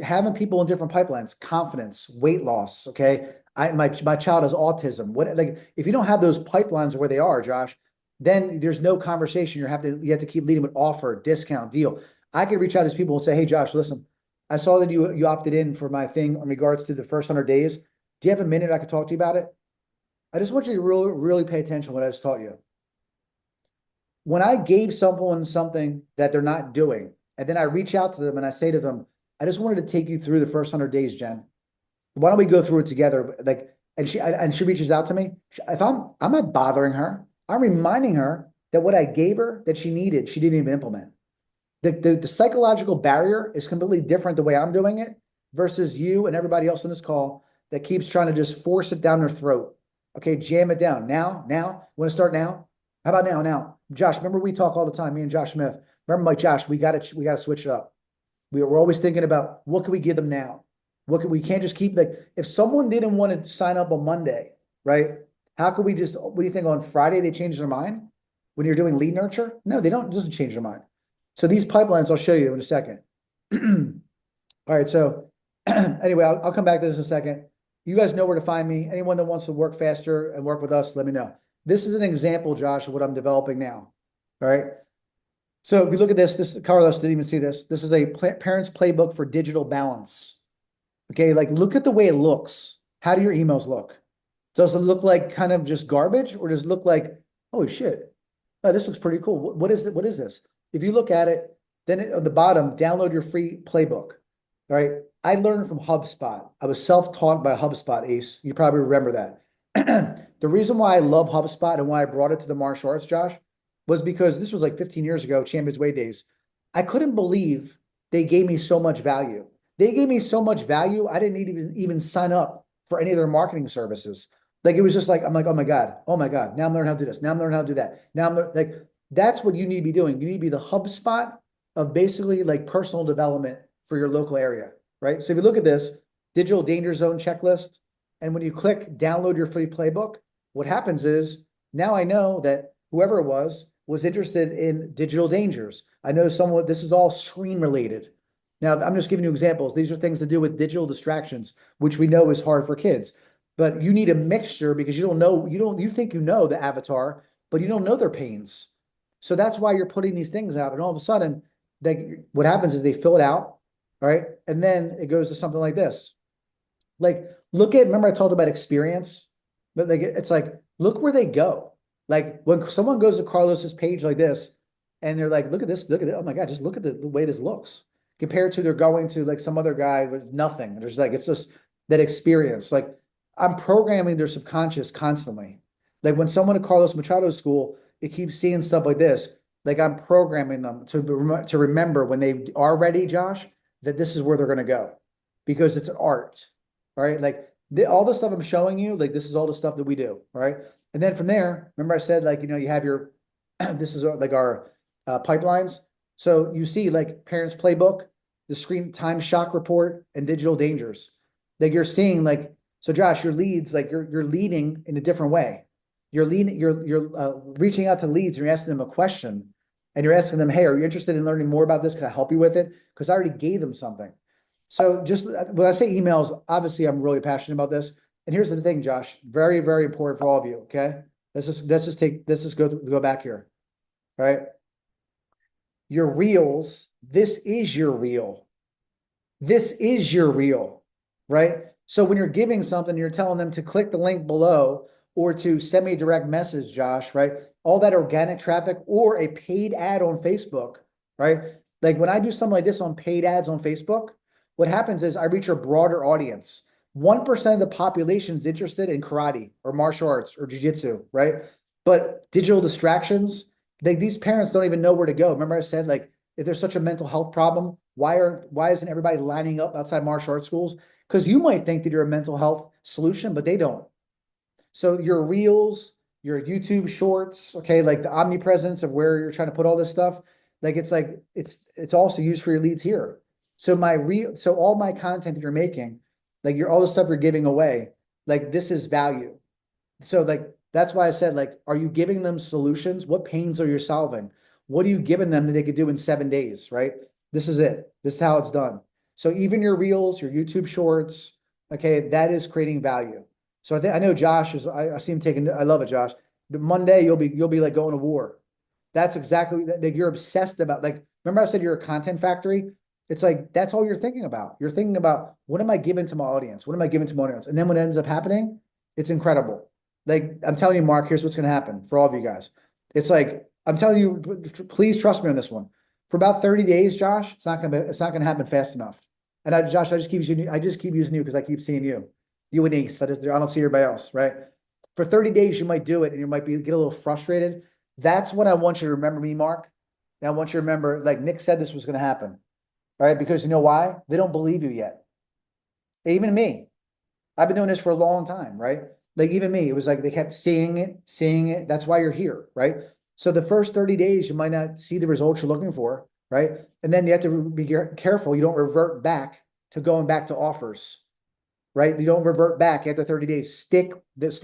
Having people in different pipelines, confidence, weight loss. Okay. My child has autism. What, like, if you don't have those pipelines where they are, Josh, then there's no conversation. You have to keep leading with offer, discount, deal. I could reach out to people and say, hey, Josh, listen, I saw that you opted in for my thing in regards to the first 100 days. Do you have a minute I could talk to you about it? I just want you to really, really pay attention to what I just taught you. When I gave someone something that they're not doing, and then I reach out to them and I say to them, I just wanted to take you through the first 100 days, Jen. Why don't we go through it together? Like, and she reaches out to me. If I'm not bothering her. I'm reminding her that what I gave her that she needed, she didn't even implement. The psychological barrier is completely different the way I'm doing it versus you and everybody else on this call that keeps trying to just force it down their throat. Okay, jam it down. Now, want to start now? How about now? Josh, remember we talk all the time, me and Josh Smith. Remember, like, Josh, we got to switch it up. We're always thinking about what can we give them now? We can't just keep, like, if someone didn't want to sign up on Monday, right? How could we just, what do you think, on Friday they change their mind when you're doing lead nurture? No, they don't, it doesn't change their mind. So these pipelines, I'll show you in a second. All right, so anyway, I'll come back to this in a second. You guys know where to find me. Anyone that wants to work faster and work with us, let me know. This is an example, Josh, of what I'm developing now. All right. So if you look at this Carlos didn't even see this. This is a parent's playbook for digital balance. Okay, like look at the way it looks. How do your emails look? Does it look like kind of just garbage, or does it look like, holy shit, oh, this looks pretty cool. What is it? What is this? If you look at it, then on the bottom, download your free playbook. All right. I learned from HubSpot. I was self-taught by HubSpot, Ace. You probably remember that. The reason why I love HubSpot and why I brought it to the martial arts, Josh, was because this was like 15 years ago, Champions Way days. I couldn't believe they gave me so much value. They gave me so much value, I didn't need to even sign up for any of their marketing services. Like, it was just like, I'm like, oh my God. Now I'm learning how to do this. Now I'm learning how to do that. Now I'm like, that's what you need to be doing. You need to be the HubSpot of basically like personal development for your local area, right? So if you look at this digital danger zone checklist, and when you click download your free playbook, what happens is now I know that whoever it was interested in digital dangers. I know someone, this is all screen related. Now I'm just giving you examples. These are things to do with digital distractions, which we know is hard for kids. but you need a mixture because you don't know, you think you know the avatar, but you don't know their pains. So that's why you're putting these things out. And all of a sudden, what happens is they fill it out, right? And then it goes to something like this. Like, remember I told about experience, but like, it's like, look where they go. Like when someone goes to Carlos's page like this, and they're like, look at it. Oh my God, just look at the way this looks compared to they're going to like some other guy with nothing. There's like, it's just that experience. Like I'm programming their subconscious constantly. Like when someone at Carlos Machado's school, it keeps seeing stuff like this. Like I'm programming them to remember when they are ready, Josh, that this is where they're going to go because it's art, right? Like all the stuff I'm showing you, like this is all the stuff that we do, right? And then from there, remember I said like, you have your, this is like our pipelines. So you see like parents playbook, the screen time shock report, and digital dangers. Like you're seeing like, so Josh, your leads, like you're leading in a different way. You're reaching out to leads and you're asking them a question and you're asking them, hey, are you interested in learning more about this? Can I help you with it? Because I already gave them something. So just when I say emails, obviously I'm really passionate about this. And here's the thing, Josh, very, very important for all of you. Okay. Let's just go back here. All right. Your reels, this is your reel. This is your reel, right? So when you're giving something, you're telling them to click the link below or to send me a direct message, Josh, right? All that organic traffic or a paid ad on Facebook, right? Like when I do something like this on paid ads on Facebook, what happens is I reach a broader audience. 1% of the population is interested in karate or martial arts or jujitsu, right? But digital distractions, these parents don't even know where to go. Remember I said, like, if there's such a mental health problem, why isn't everybody lining up outside martial arts schools? Because you might think that you're a mental health solution, but they don't. So your reels, your YouTube shorts, okay, like the omnipresence of where you're trying to put all this stuff, like it's also used for your leads here. So all my content that you're making, like all the stuff you're giving away, like this is value. So like that's why I said, like, are you giving them solutions? What pains are you solving? What are you giving them that they could do in 7 days, right? This is it. This is how it's done. So even your reels, your YouTube shorts, okay, that is creating value. So I know Josh is, I see him taking, I love it, Josh. The Monday you'll be like going to war. That's exactly that you're obsessed about. Like, remember I said you're a content factory? It's like that's all you're thinking about. You're thinking about what am I giving to my audience? What am I giving to my audience? And then what ends up happening, it's incredible. Like I'm telling you, Mark, here's what's going to happen for all of you guys. It's like I'm telling you, please trust me on this one. For about 30 days, Josh, it's not gonna happen fast enough. And Josh, I just keep using you because I keep seeing you. You and Ace. I don't see everybody else, right? For 30 days, you might do it and you might get a little frustrated. That's what I want you to remember me, Mark. And I want you to remember, like Nick said this was going to happen. All right, because you know why? They don't believe you yet. Even me. I've been doing this for a long time, right? Like even me, it was like they kept seeing it, seeing it. That's why you're here, right? So the first 30 days, you might not see the results you're looking for, right? And then you have to be careful. You don't revert back to going back to offers, right? You don't revert back after 30 days. Stay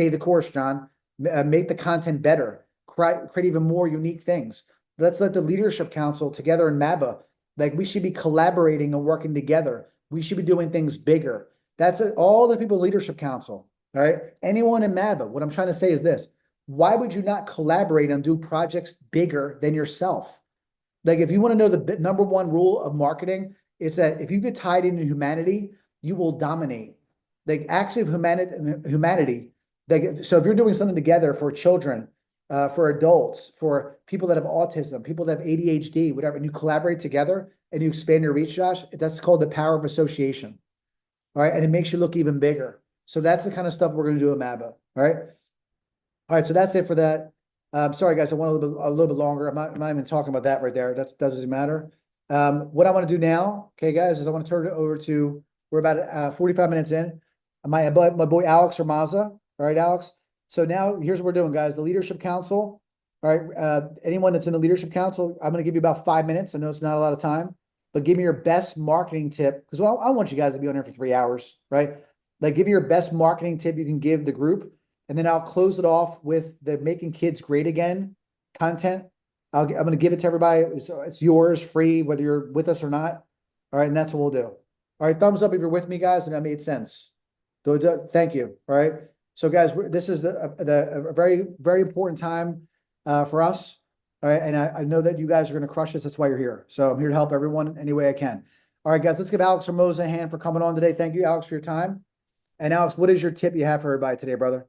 the course, John. Make the content better. Create even more unique things. Let's let the leadership council together in MABA, like we should be collaborating and working together. We should be doing things bigger. That's all the people leadership council, all right? Anyone in MABA, what I'm trying to say is this. Why would you not collaborate and do projects bigger than yourself? Like if you want to know the number one rule of marketing, it's that if you get tied into humanity, you will dominate. Like acts of humanity. Like so if you're doing something together for children, for adults, for people that have autism, people that have ADHD, whatever, and you collaborate together and you expand your reach, Josh, that's called the power of association. All right. And it makes you look even bigger. So that's the kind of stuff we're going to do at MABA. All right. All right. So that's it for that. Sorry, guys. I went a little bit longer. I'm not even talking about that right there. That doesn't matter. What I want to do now, okay, guys, is I want to turn it over to, we're about 45 minutes in. My boy, Alex Ramaza. All right, Alex. So now here's what we're doing, guys. The Leadership Council. All right. Anyone that's in the Leadership Council, I'm going to give you about 5 minutes. I know it's not a lot of time, but give me your best marketing tip because I want you guys to be on here for 3 hours, right? Like give me your best marketing tip you can give the group. And then I'll close it off with the Making Kids Great Again content. I'm going to give it to everybody. It's yours, free, whether you're with us or not. All right. And that's what we'll do. All right. Thumbs up if you're with me, guys, and that made sense. Thank you. All right. So guys, this is a very, very important time for us. All right. And I know that you guys are going to crush this. That's why you're here. So I'm here to help everyone any way I can. All right, guys, let's give Alex Hermosa a hand for coming on today. Thank you, Alex, for your time. And Alex, what is your tip you have for everybody today, brother?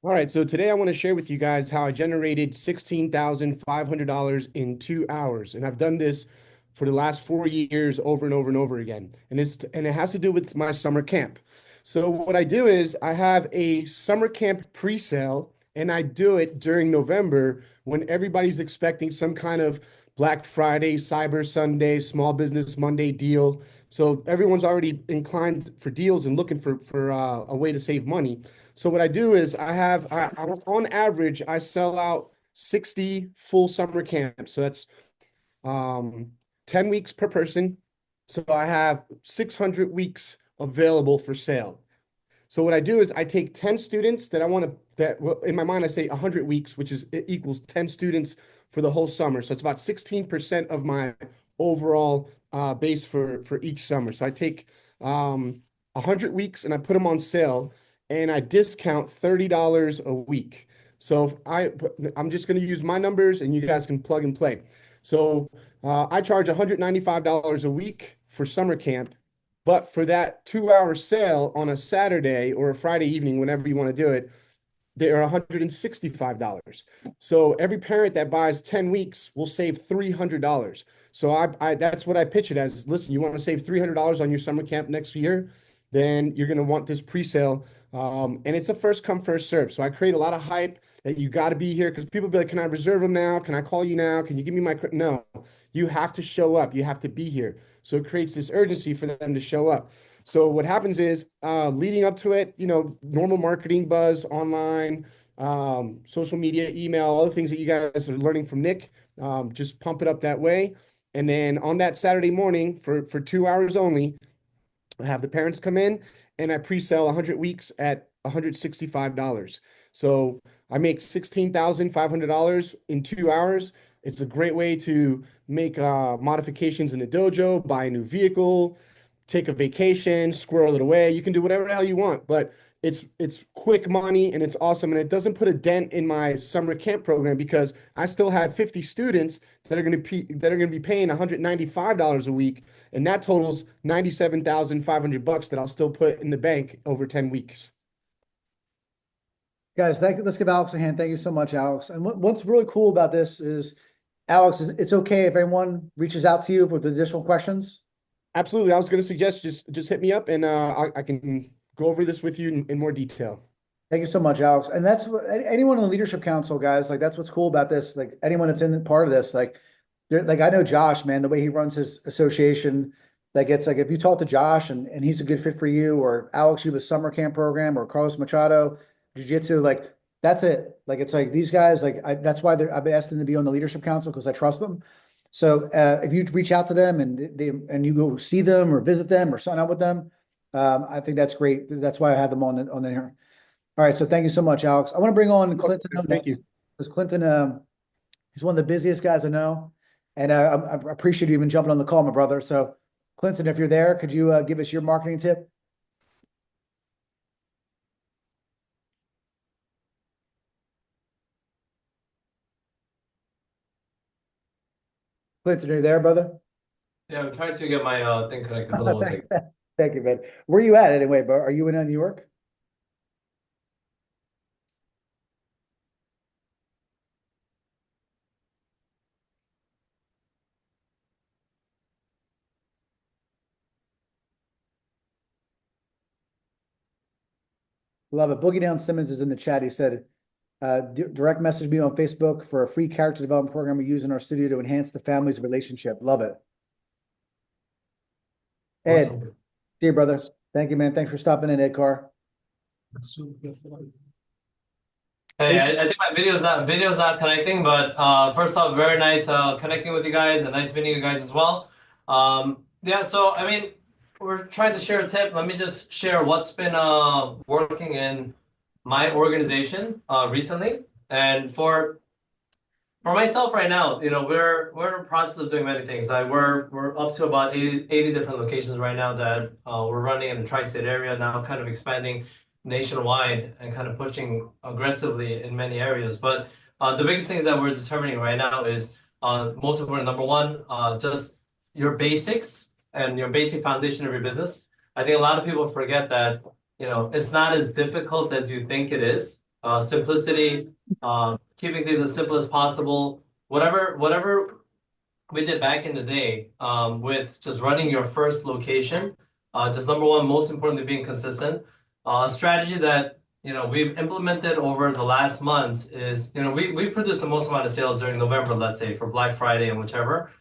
All right, so today I want to share with you guys how I generated $16,500 in 2 hours. And I've done this for the last 4 years over and over and over again. And it has to do with my summer camp. So what I do is I have a summer camp pre-sale and I do it during November when everybody's expecting some kind of Black Friday, Cyber Sunday, Small Business Monday deal. So everyone's already inclined for deals and looking for a way to save money. So what I do is on average, I sell out 60 full summer camps. So that's um, 10 weeks per person. So I have 600 weeks available for sale. So what I do is I take 10 students that I want to, well, in my mind, I say 100 weeks, which is it equals 10 students for the whole summer. So it's about 16% of my overall base for each summer. So I take 100 weeks and I put them on sale and I discount $30 a week. So I'm just going to use my numbers and you guys can plug and play. So I charge $195 a week for summer camp. But for that 2 hour sale on a Saturday or a Friday evening, whenever you want to do it, they are $165. So every parent that buys 10 weeks will save $300. So I that's what I pitch it as. Listen, you want to save $300 on your summer camp next year, then you're going to want this pre-sale. And it's a first come, first serve. So I create a lot of hype that you got to be here because people be like, can I reserve them now? Can I call you now? Can you give me my, no, you have to show up. You have to be here. So it creates this urgency for them to show up. So what happens is leading up to it, normal marketing buzz online, social media, email, all the things that you guys are learning from Nick, just pump it up that way. And then on that Saturday morning for 2 hours only, I have the parents come in and I pre-sell 100 weeks at $165. So I make $16,500 in 2 hours. It's a great way to make modifications in the dojo, buy a new vehicle, take a vacation, squirrel it away. You can do whatever the hell you want, but it's quick money and it's awesome. And it doesn't put a dent in my summer camp program because I still have 50 students that are going to be paying $195 a week, and that totals 97,500 bucks that I'll still put in the bank over 10 weeks. Guys, let's give Alex a hand. Thank you so much, Alex. And what's really cool about this is, Alex, it's okay if anyone reaches out to you with additional questions. Absolutely. I was going to suggest just hit me up and I can go over this with you in more detail. Thank you so much, Alex. And that's what anyone in the leadership council, guys, like that's what's cool about this. Like anyone that's in part of this, like I know Josh, man, the way he runs his association, like it's like if you talk to Josh and he's a good fit for you, or Alex, you have a summer camp program, or Carlos Machado, jiu-jitsu, like that's it. Like it's like these guys, like that's why I've asked them to be on the leadership council because I trust them. So if you reach out to them and you go see them or visit them or sign up with them, I think that's great. That's why I have them on there. All right, so thank you so much, Alex. I want to bring on Clinton. Thank you. Because Clinton, he's one of the busiest guys I know, and I appreciate you even jumping on the call, my brother. So, Clinton, if you're there, could you give us your marketing tip? Clinton, are you there, brother? Yeah, I'm trying to get my thing connected. Hold on one second. Thank you, man. Where are you at anyway, bro? Are you in New York? Love it. Boogie Down Simmons is in the chat. He said, direct message me on Facebook for a free character development program we use in our studio to enhance the family's relationship. Love it. Ed, Awesome. dear brother, thank you, man. Thanks for stopping in, Ed Carr. Hey, I think my video's not connecting, but first off, very nice connecting with you guys and nice meeting you guys as well. Yeah, so I mean, we're trying to share a tip. Let me just share what's been working in my organization recently. And for For myself right now, we're in the process of doing many things. Like we're up to about 80 different locations right now that we're running in the tri-state area now, kind of expanding nationwide and kind of pushing aggressively in many areas. But the biggest things that we're determining right now is most important, number one, just your basics and your basic foundation of your business. I think a lot of people forget that, it's not as difficult as you think it is. Simplicity, keeping things as simple as possible. Whatever we did back in the day, with just running your first location, just number one, most importantly, being consistent. A strategy that we've implemented over the last months is we produce the most amount of sales during November, let's say for Black Friday and whichever.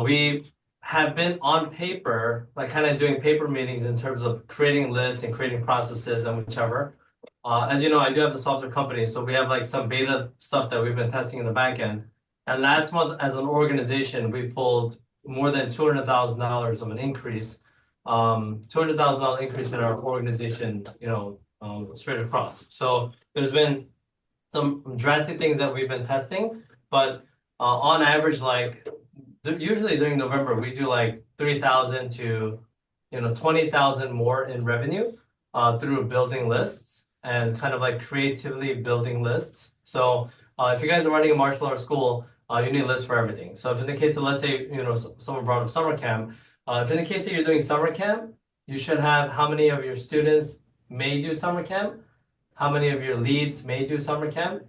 We have been on paper, like kind of doing paper meetings in terms of creating lists and creating processes and whichever. As you know, I do have a software company, so we have like some beta stuff that we've been testing in the back end. And last month, as an organization, we pulled more than $200,000 of an increase, $200,000 increase in our organization, straight across. So there's been some drastic things that we've been testing, but on average, like usually during November, we do like 3,000 to 20,000 more in revenue through building lists and kind of like creatively building lists. So if you guys are running a martial arts school, you need lists for everything. So if in the case of, let's say, someone brought up summer camp, if in the case that you're doing summer camp, you should have how many of your students may do summer camp, how many of your leads may do summer camp,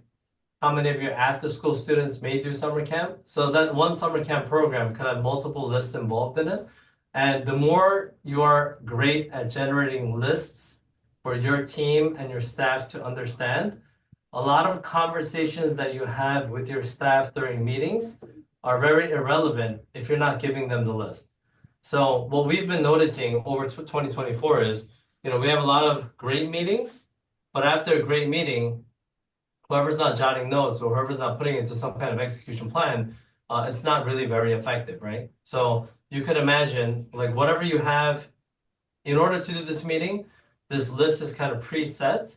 how many of your after-school students may do summer camp. So that one summer camp program could have multiple lists involved in it. And the more you are great at generating lists for your team and your staff to understand, a lot of conversations that you have with your staff during meetings are very irrelevant if you're not giving them the list. So what we've been noticing over 2024 is, we have a lot of great meetings, but after a great meeting, whoever's not jotting notes or whoever's not putting it into some kind of execution plan, it's not really very effective, right? So you could imagine, like, whatever you have in order to do this meeting, this list is kind of preset.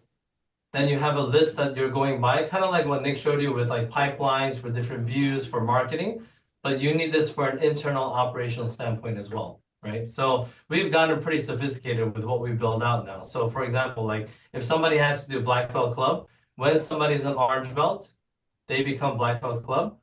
Then you have a list that you're going by, kind of like what Nick showed you with like pipelines for different views for marketing, but you need this for an internal operational standpoint as well, right? So we've gotten pretty sophisticated with what we build out now. So for example, like if somebody has to do black belt club, when somebody's an orange belt, they become black belt club.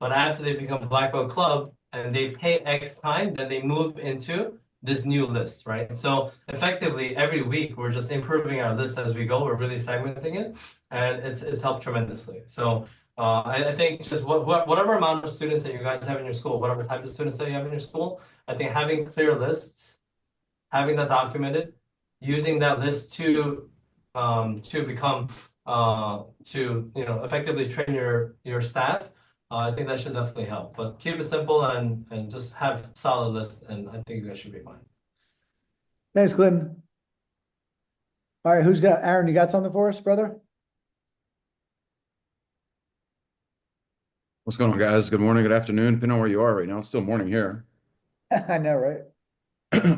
But after they become black belt club and they pay X time, then they move into this new list, right? So effectively, every week we're just improving our list as we go. We're really segmenting it, and it's helped tremendously. So I think just whatever amount of students that you guys have in your school, whatever type of students that you have in your school, I think having clear lists, having that documented, using that list to become to effectively train your staff. I think that should definitely help. But keep it simple and just have solid list, and I think that should be fine. Thanks, Clinton. All right, who's got Aaron? You got something for us, brother? What's going on, guys? Good morning, good afternoon, depending on where you are right now. It's still morning here. I know, right?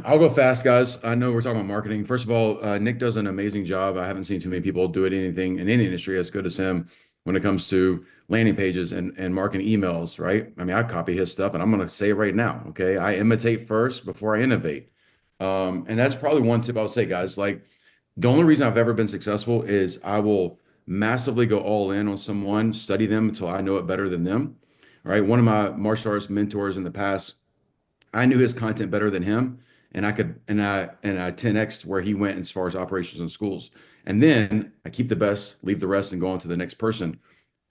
I'll go fast, guys. I know we're talking about marketing. First of all, Nick does an amazing job. I haven't seen too many people do anything in any industry as good as him when it comes to landing pages and marketing emails, right? I mean, I copy his stuff and I'm going to say it right now, okay? I imitate first before I innovate. And that's probably one tip I'll say, guys. Like, the only reason I've ever been successful is I will massively go all in on someone, study them until I know it better than them. All right. One of my martial arts mentors in the past, I knew his content better than him, and I 10x where he went as far as operations in schools. And then I keep the best, leave the rest, and go on to the next person.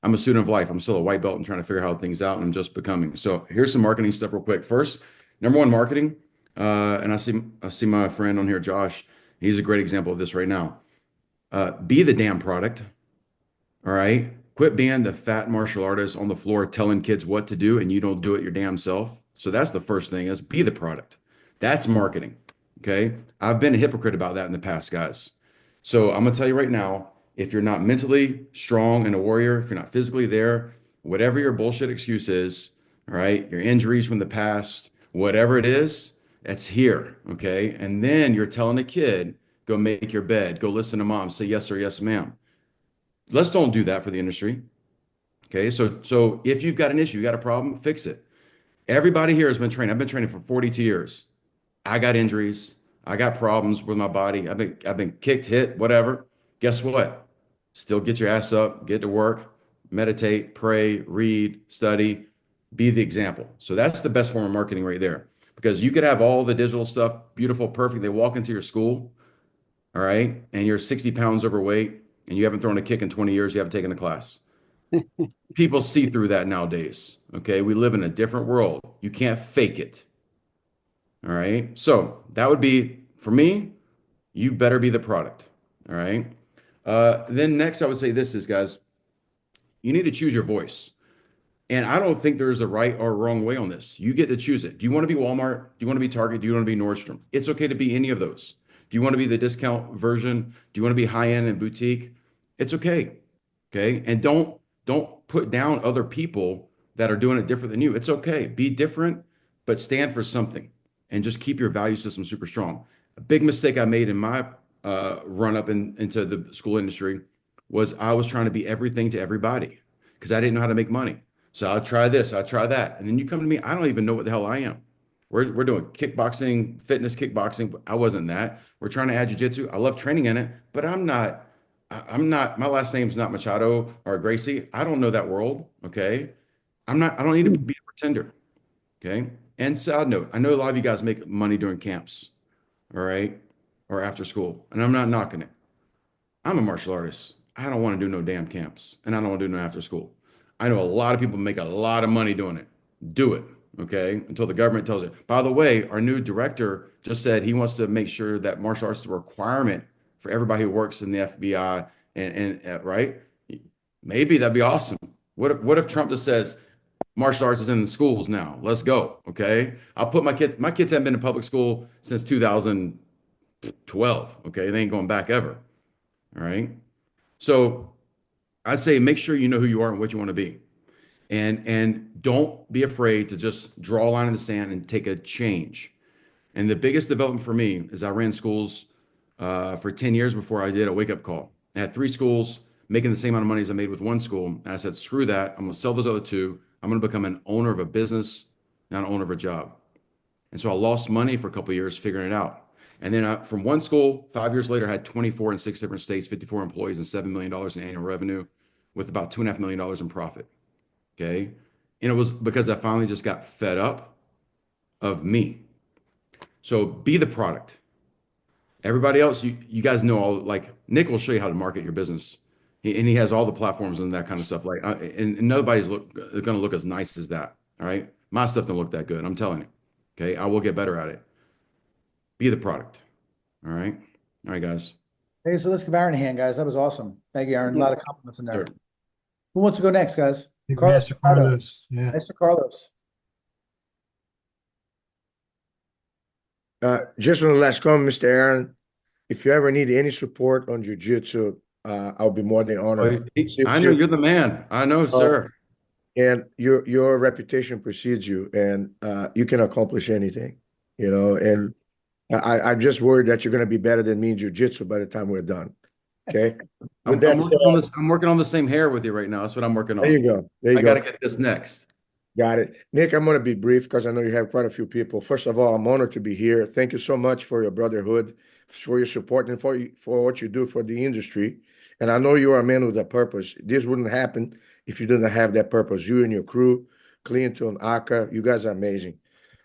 I'm a student of life. I'm still a white belt and trying to figure how things out, and I'm just becoming. So here's some marketing stuff real quick. First, number one, marketing. And I see my friend on here, Josh. He's a great example of this right now. Be the damn product. All right. Quit being the fat martial artist on the floor telling kids what to do and you don't do it your damn self. So that's the first thing is be the product. That's marketing. Okay. I've been a hypocrite about that in the past, guys. So I'm gonna tell you right now, if you're not mentally strong and a warrior, if you're not physically there, whatever your bullshit excuse is, all right, your injuries from the past, whatever it is, that's here. Okay. And then you're telling a kid, go make your bed, go listen to mom, say yes or yes, ma'am. Let's don't do that for the industry. Okay, so if you've got an issue, you got a problem, fix it. Everybody here has been trained. I've been training for 42 years. I got injuries. I got problems with my body. I've been kicked, hit, whatever. Guess what? Still get your ass up, get to work, meditate, pray, read, study, be the example. So that's the best form of marketing right there. Because you could have all the digital stuff, beautiful, perfect. They walk into your school, all right, and you're 60 pounds overweight and you haven't thrown a kick in 20 years, you haven't taken a class. People see through that nowadays. Okay. We live in a different world. You can't fake it. All right. So that would be for me, you better be the product. All right. Then next, I would say this is, guys, you need to choose your voice. And I don't think there's a right or wrong way on this. You get to choose it. Do you want to be Walmart? Do you want to be Target? Do you want to be Nordstrom? It's okay to be any of those. Do you want to be the discount version? Do you want to be high end and boutique? It's okay. Okay. And don't put down other people that are doing it different than you. It's okay. Be different, but stand for something and just keep your value system super strong. A big mistake I made in my run up into the school industry was I was trying to be everything to everybody because I didn't know how to make money. So I'll try this, I'll try that. And then you come to me, I don't even know what the hell I am. We're doing kickboxing, fitness kickboxing. I wasn't that. We're trying to add jujitsu. I love training in it, but I'm not, my last name's not Machado or Gracie. I don't know that world. Okay. I don't need to be a pretender. Okay. And side note, I know a lot of you guys make money during camps. All right. Or after school. And I'm not knocking it. I'm a martial artist. I don't want to do no damn camps and I don't want to do no after school. I know a lot of people make a lot of money doing it. Do it, okay? Until the government tells you. By the way, our new director just said he wants to make sure that martial arts is a requirement for everybody who works in the FBI and right? Maybe that'd be awesome. What if Trump just says martial arts is in the schools now? Let's go, okay? I'll put my kids haven't been in public school since 2012, okay? They ain't going back ever. All right? So I'd say make sure you know who you are and what you want to be. And don't be afraid to just draw a line in the sand and take a change. And the biggest development for me is I ran schools for 10 years before I did a wake up call. I had three schools making the same amount of money as I made with one school. And I said, screw that. I'm going to sell those other two. I'm going to become an owner of a business, not an owner of a job. And so I lost money for a couple of years figuring it out. And then from one school, 5 years later, I had 24 in 6 different states, 54 employees, and $7 million in annual revenue with about $2.5 million in profit. Okay. And it was because I finally just got fed up of me. So be the product. Everybody else, you guys know all, like Nick will show you how to market your business. And he has all the platforms and that kind of stuff. Like, and nobody's going to look as nice as that. All right. My stuff don't look that good. I'm telling you. Okay. I will get better at it. Be the product. All right. All right, guys. Hey, so let's give Aaron a hand, guys. That was awesome. Thank you, Aaron. A lot of compliments in there. Sure. Who wants to go next, guys? Master Carlos. Yeah. Mr. Carlos. Just on the last comment, Mr. Aaron, if you ever need any support on jiu-jitsu, I'll be more than honored. I know you're the man. I know, sir. And your reputation precedes you, and you can accomplish anything, you know. And I'm just worried that you're going to be better than me in jiu-jitsu by the time we're done. Okay. I'm working on the same hair with you right now. That's what I'm working on. There you go. There you I go. got to get this next. Got it. Nick, I'm going to be brief because I know you have quite a few people. First of all, I'm honored to be here. Thank you so much for your brotherhood, for your support, and for what you do for the industry. And I know you are a man with a purpose. This wouldn't happen if you didn't have that purpose. You and your crew, Clinton, Aka, you guys are amazing.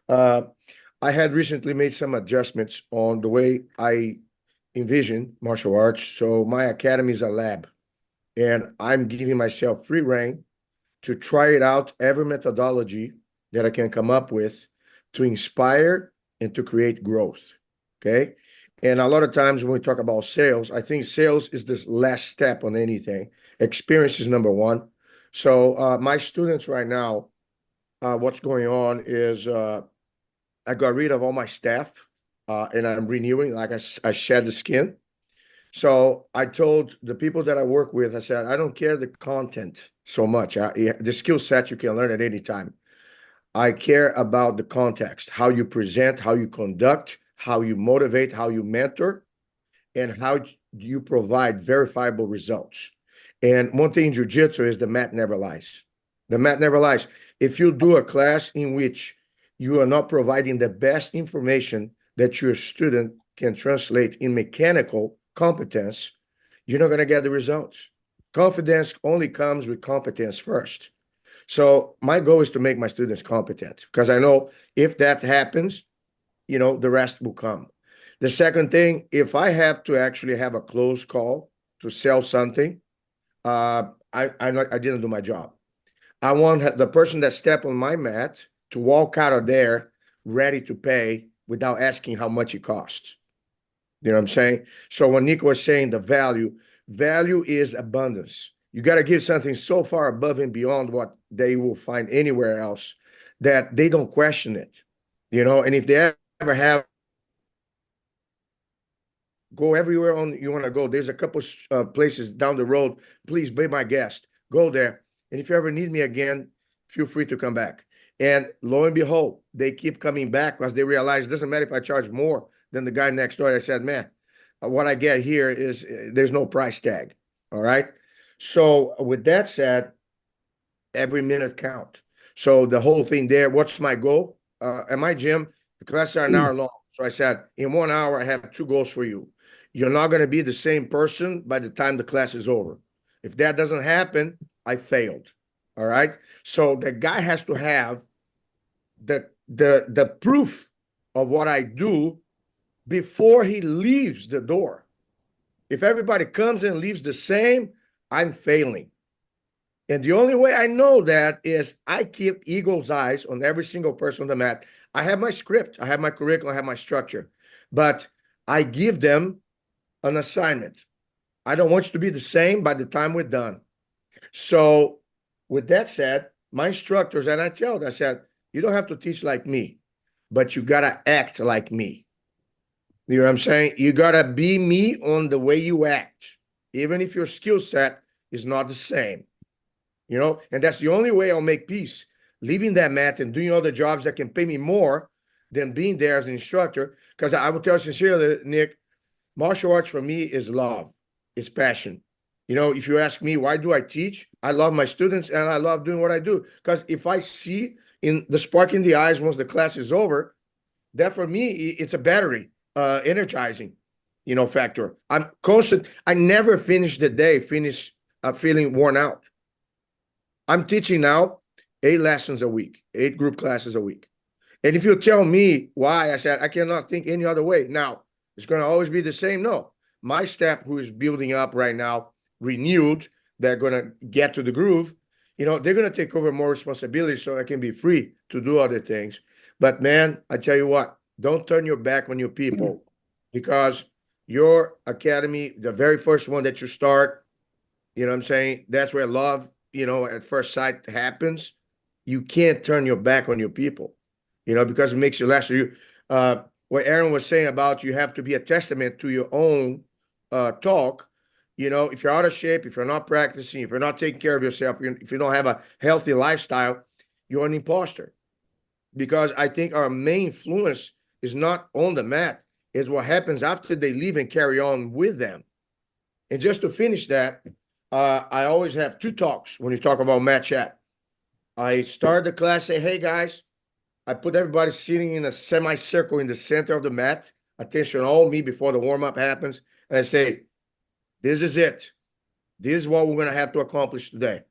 I had recently made some adjustments on the way I envision martial arts. So my academy is a lab, and I'm giving myself free rein to try it out, every methodology that I can come up with to inspire and to create growth, okay? And a lot of times when we talk about sales, I think sales is the last step on anything. Experience is number one. So my students right now, what's going on is I got rid of all my staff and I'm renewing, like I shed the skin. So I told the people that I work with, I said, I don't care the content so much. The skill set you can learn at any time. I care about the context, how you present, how you conduct, how you motivate, how you mentor, and how you provide verifiable results. And one thing in jiu-jitsu is the mat never lies. The mat never lies. If you do a class in which you are not providing the best information that your student can translate in mechanical competence, you're not going to get the results. Confidence only comes with competence first. So my goal is to make my students competent, because I know if that happens, the rest will come. The second thing, if I have to actually have a close call to sell something, I didn't do my job. I want the person that step on my mat to walk out of there ready to pay without asking how much it costs. You know what I'm saying? So when Nick was saying the value is abundance. You got to give something so far above and beyond what they will find anywhere else that they don't question it. And if they ever have, go everywhere you want to go. There's a couple places down the road. Please be my guest. Go there. And if you ever need me again, feel free to come back. And lo and behold, they keep coming back because they realize it doesn't matter if I charge more than the guy next door. I said, man, what I get here is there's no price tag. All right. So with that said, every minute count. So the whole thing there, what's my goal? At my gym, the classes are an hour long. So I said, in 1 hour, I have 2 goals for you. You're not going to be the same person by the time the class is over. If that doesn't happen, I failed. All right. So the guy has to have the proof of what I do before he leaves the door. If everybody comes and leaves the same, I'm failing. And the only way I know that is I keep eagle's eyes on every single person on the mat. I have my script, I have my curriculum, I have my structure, but I give them an assignment. I don't want you to be the same by the time we're done. So with that said, my instructors, and I tell them, I said, you don't have to teach like me, but you got to act like me. You know what I'm saying? You got to be me on the way you act, even if your skill set is not the same. And that's the only way I'll make peace, leaving that mat and doing other jobs that can pay me more than being there as an instructor. Because I will tell you sincerely, Nick, martial arts for me is love. It's passion. If you ask me, why do I teach? I love my students and I love doing what I do. Because if I see in the spark in the eyes once the class is over, that for me, it's a battery, energizing, factor. I'm constant. I never finish the day, feeling worn out. I'm teaching now 8 lessons a week, 8 group classes a week. And if you tell me why, I said, I cannot think any other way. Now, it's going to always be the same. No, my staff who is building up right now, renewed, they're going to get to the groove. They're going to take over more responsibility so I can be free to do other things. But man, I tell you what, don't turn your back on your people, because your academy, the very first one that you start, what I'm saying? That's where love, at first sight happens. You can't turn your back on your people, because it makes you last. What Aaron was saying about you have to be a testament to your own talk. If you're out of shape, if you're not practicing, if you're not taking care of yourself, if you don't have a healthy lifestyle, you're an imposter. Because I think our main influence is not on the mat, is what happens after they leave and carry on with them. And just to finish that, I always have 2 talks when you talk about mat chat. I start the class, say, hey guys, I put everybody sitting in a semicircle in the center of the mat, attention all me before the warm-up happens. And I say, this is it. This is what we're going to have to accomplish today.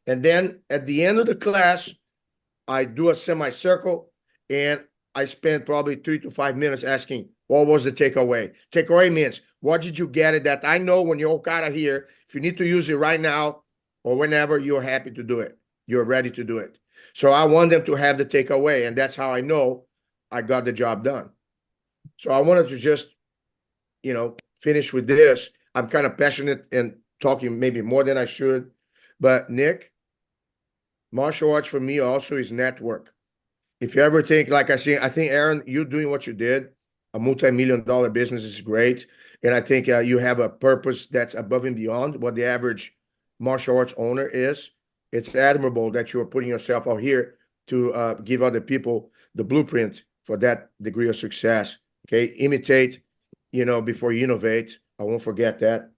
And then at the end of the class, I do a semicircle and I spend probably 3 to 5 minutes asking, what was the takeaway? Takeaway means, what did you get it that I know when you walk out of here, if you need to use it right now or whenever, you're happy to do it. You're ready to do it. So I want them to have the takeaway, and that's how I know I got the job done. So I wanted to just, finish with this. I'm kind of passionate and talking maybe more than I should. But Nick, martial arts for me also is network. If you ever think, like I think, Aaron, you doing what you did, a multi-million-dollar business is great. And I think you have a purpose that's above and beyond what the average martial arts owner is. It's admirable that you're putting yourself out here to give other people the blueprint for that degree of success. Okay, imitate, before you innovate. I won't forget that.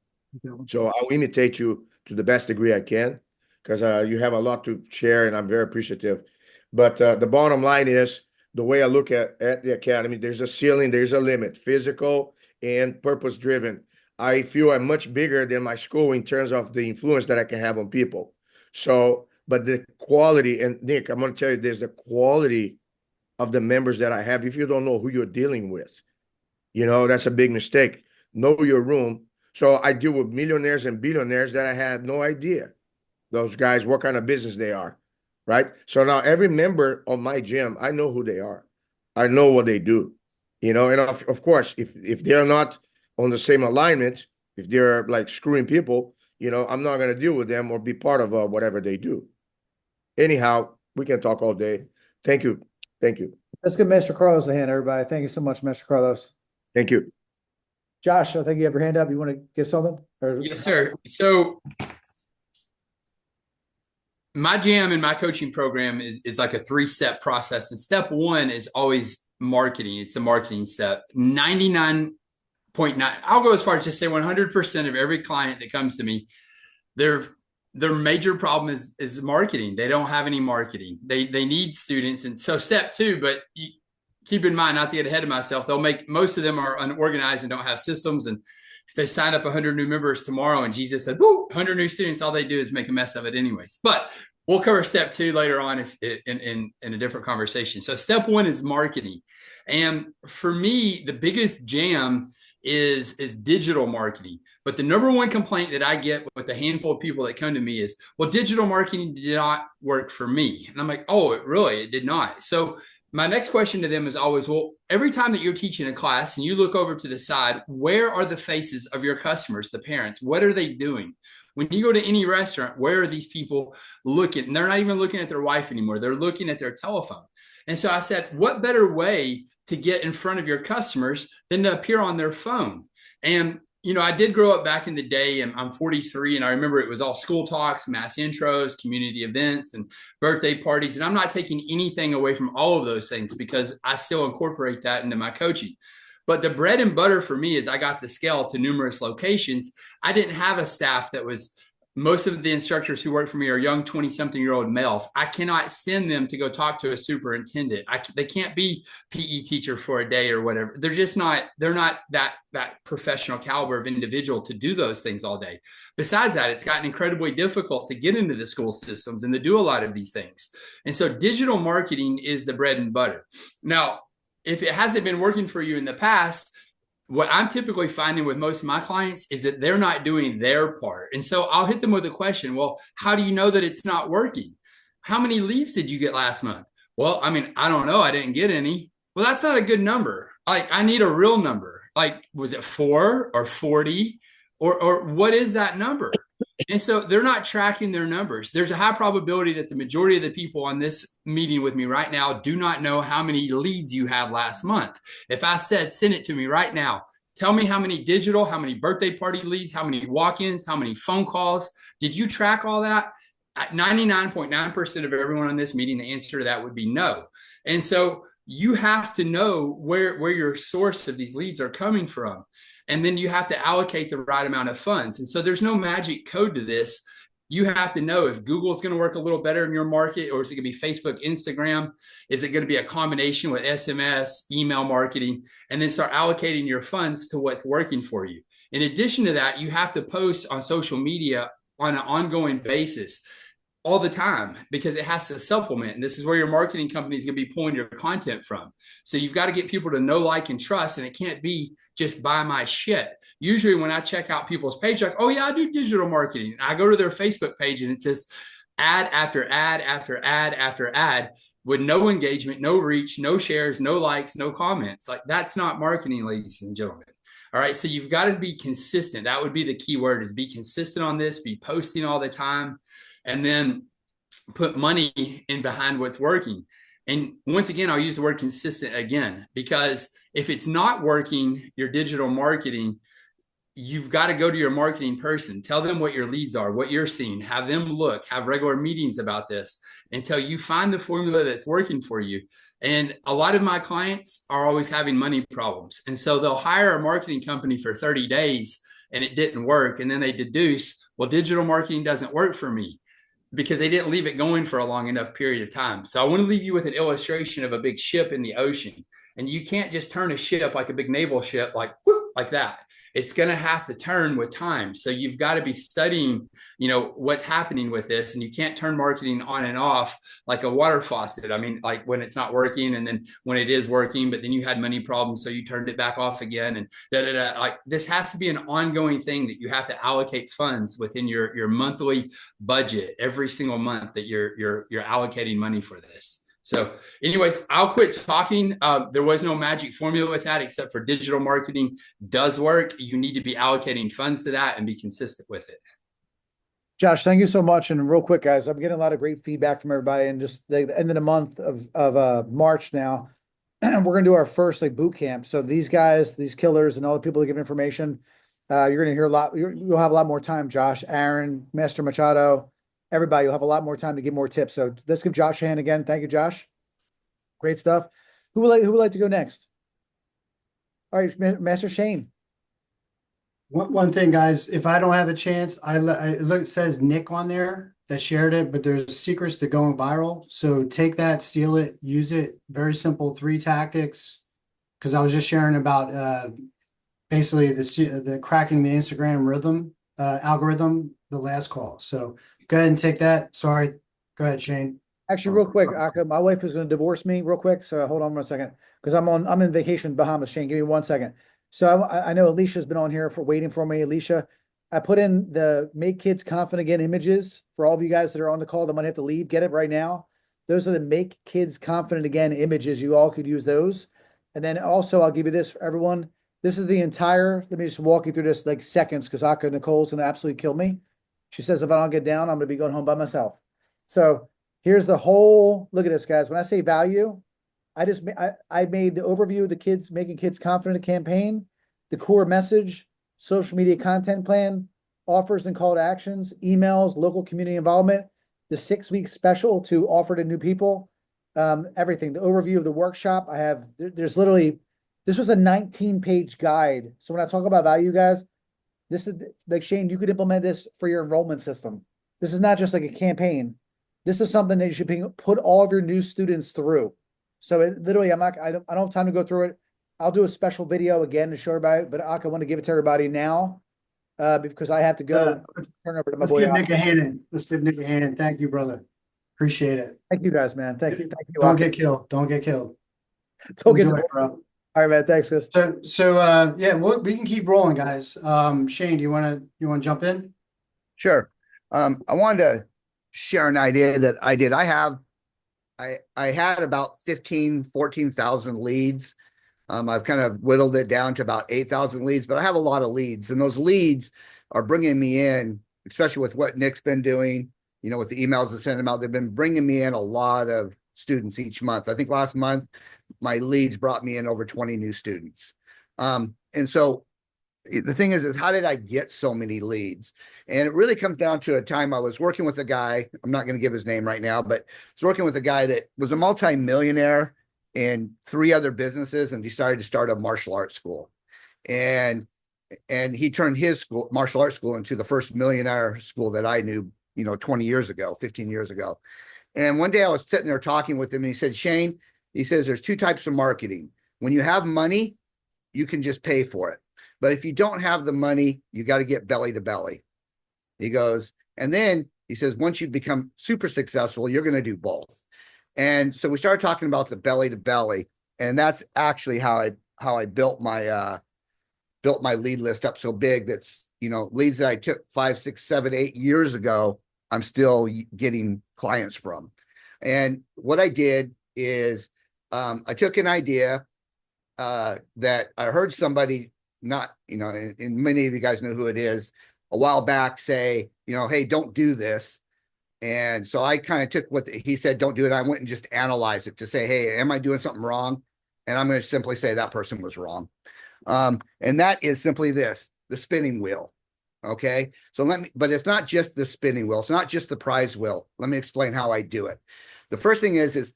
So I'll imitate you to the best degree I can, because you have a lot to share, and I'm very appreciative. But the bottom line is the way I look at the academy. There's a ceiling, there's a limit, physical and purpose driven. I feel I'm much bigger than my school in terms of the influence that I can have on people. So, but the quality, and Nick, I'm going to tell you this, the quality of the members that I have, if you don't know who you're dealing with, that's a big mistake. Know your room. So I deal with millionaires and billionaires that I had no idea, those guys, what kind of business they are, right? So now every member of my gym, I know who they are. I know what they do, and of course, if they're not on the same alignment, if they're like screwing people, I'm not going to deal with them or be part of whatever they do. Anyhow, we can talk all day. Thank you. Thank you. Let's give Mr. Carlos a hand, everybody. Thank you so much, Mr. Carlos. Thank you. Josh, I think you have your hand up. You want to give something? Yes, sir. So my jam and my coaching program is like a 3-step process. And step 1 is always marketing. It's the marketing step. 99.9, I'll go as far as just say 100% of every client that comes to me, their major problem is marketing. They don't have any marketing. They need students. And so step 2, but keep in mind, not to get ahead of myself, most of them are unorganized and don't have systems. And if they sign up 100 new members tomorrow and Jesus said, woo, 100 new students, all they do is make a mess of it anyways. But we'll cover step 2 later on in a different conversation. So step 1 is marketing. And for me, the biggest jam is digital marketing. But the number one complaint that I get with a handful of people that come to me is, well, digital marketing did not work for me. And I'm like, oh, it did not. So my next question to them is always, well, every time that you're teaching a class and you look over to the side, where are the faces of your customers, the parents? What are they doing? When you go to any restaurant, where are these people looking? And they're not even looking at their wife anymore. They're looking at their telephone. And so I said, what better way to get in front of your customers than to appear on their phone? And I did grow up back in the day, and I'm 43, and I remember it was all school talks, mass intros, community events, and birthday parties. And I'm not taking anything away from all of those things because I still incorporate that into my coaching. But the bread and butter for me is I got to scale to numerous locations. I didn't have a staff that was, most of the instructors who work for me are young 20-something-year-old males. I cannot send them to go talk to a superintendent. They can't be PE teacher for a day or whatever. They're just not, they're not that professional caliber of individual to do those things all day. Besides that, it's gotten incredibly difficult to get into the school systems and to do a lot of these things. And so digital marketing is the bread and butter. Now, if it hasn't been working for you in the past, what I'm typically finding with most of my clients is that they're not doing their part. And so I'll hit them with a question. Well, how do you know that it's not working? How many leads did you get last month? Well, I don't know. I didn't get any. Well, that's not a good number. I need a real number. Was it 4 or 40 or what is that number? And so they're not tracking their numbers. There's a high probability that the majority of the people on this meeting with me right now do not know how many leads you had last month. If I said, send it to me right now, tell me how many digital, how many birthday party leads, how many walk-ins, how many phone calls. Did you track all that? 99.9% of everyone on this meeting, the answer to that would be no. And so you have to know where your source of these leads are coming from. And then you have to allocate the right amount of funds. And so there's no magic code to this. You have to know if Google is going to work a little better in your market, or is it going to be Facebook, Instagram? Is it going to be a combination with SMS, email marketing, and then start allocating your funds to what's working for you. In addition to that, you have to post on social media on an ongoing basis all the time, because it has to supplement. And this is where your marketing company is going to be pulling your content from. So you've got to get people to know, like, and trust. And it can't be just buy my shit. Usually when I check out people's page, like, oh yeah, I do digital marketing. I go to their Facebook page and it's just ad after ad after ad after ad with no engagement, no reach, no shares, no likes, no comments. That's not marketing, ladies and gentlemen. All right. So you've got to be consistent. That would be the key word, is be consistent on this, be posting all the time, and then put money in behind what's working. And once again, I'll use the word consistent again, because if it's not working, your digital marketing, you've got to go to your marketing person, tell them what your leads are, what you're seeing, have them look, have regular meetings about this until you find the formula that's working for you. And a lot of my clients are always having money problems. And so they'll hire a marketing company for 30 days and it didn't work. And then they deduce, Well, digital marketing doesn't work for me because they didn't leave it going for a long enough period of time. So I want to leave you with an illustration of a big ship in the ocean. And you can't just turn a ship like a big naval ship, like whoop, like that. It's going to have to turn with time. So you've got to be studying, what's happening with this. And you can't turn marketing on and off like a water faucet. I mean, like when it's not working and then when it is working, but then you had money problems. So you turned it back off again. And like this has to be an ongoing thing that you have to allocate funds within your monthly budget every single month that you're allocating money for this. So anyways, I'll quit talking. There was no magic formula with that, except for digital marketing does work. You need to be allocating funds to that and be consistent with it. Josh, thank you so much. And real quick, guys, I'm getting a lot of great feedback from everybody. And just the end of the month of March now, we're going to do our first boot camp. So these guys, these killers, and all the people that give information, you're going to hear a lot. You'll have a lot more time, Josh, Aaron, Master Machado, everybody. You'll have a lot more time to give more tips. So let's give Josh a hand again. Thank you, Josh. Great stuff. Who would like to go next? All right, Master Shane. One thing, guys, if I don't have a chance, it says Nick on there that shared it, but there's secrets to going viral. So take that, steal it, use it. Very simple 3 tactics. Because I was just sharing about basically the cracking the Instagram algorithm the last call. So go ahead and take that. Sorry. Go ahead, Shane. Actually, real quick, Aka, my wife is going to divorce me real quick. So hold on 1 second, because I'm in vacation in Bahamas. Shane, give me 1 second. So I know Alicia's been on here waiting for me. Alicia, I put in the Make Kids Confident Again images for all of you guys that are on the call that might have to leave. Get it right now. Those are the Make Kids Confident Again images. You all could use those. And then also I'll give you this for everyone. This is the entire, let me just walk you through this seconds, because Aka Nicole's going to absolutely kill me. She says if I don't get down, I'm going to be going home by myself. So here's the whole, look at this, guys. When I say value, I made the overview of the kids, Making Kids Confident campaign, the core message, social media content plan, offers and call to actions, emails, local community involvement, the 6-week special to offer to new people, everything, the overview of the workshop. There's literally, this was a 19-page guide. So when I talk about value, guys, this is like, Shane, you could implement this for your enrollment system. This is not just like a campaign. This is something that you should put all of your new students through. So literally, I don't have time to go through it. I'll do a special video again to show everybody, but I want to give it to everybody now because I have to go turn over to my Let's boy. give Nick a hand. Let's give Nick a hand. Thank you, brother. Appreciate it. Thank you, guys, man. Thank you. Thank you. Don't get killed. Don't get killed. Don't get Enjoy it, bro. All right, man. Thanks, guys. So yeah, we can keep rolling, guys. Shane, do you want to jump in? Sure. I wanted to share an idea that I did. I had about 14,000 leads. I've kind of whittled it down to about 8,000 leads, but I have a lot of leads, and those leads are bringing me in, especially with what Nick's been doing, with the emails that send them out. They've been bringing me in a lot of students each month. I think last month my leads brought me in over 20 new students. And so the thing is how did I get so many leads? And it really comes down to a time I was working with a guy. I'm not going to give his name right now, but I was working with a guy that was a multi-millionaire in 3 other businesses and decided to start a martial arts school. And he turned his martial arts school into the first millionaire school that I knew, 20 years ago, 15 years ago. And one day I was sitting there talking with him and he said, Shane, he says, there's 2 types of marketing. When you have money, you can just pay for it. But if you don't have the money, you got to get belly to belly. He goes, and then he says, once you become super successful, you're going to do both. And so we started talking about the belly to belly, and that's actually how I built my lead list up so big. That's leads that I took 5, 6, 7, 8 years ago. I'm still getting clients from. And what I did is I took an idea that I heard somebody and many of you guys know who it is, a while back say, hey, don't do this. And so I kind of took what he said, don't do it. I went and just analyzed it to say, hey, am I doing something wrong? And I'm going to simply say that person was wrong. And that is simply this, the spinning wheel. Okay. So but it's not just the spinning wheel. It's not just the prize wheel. Let me explain how I do it. The first thing is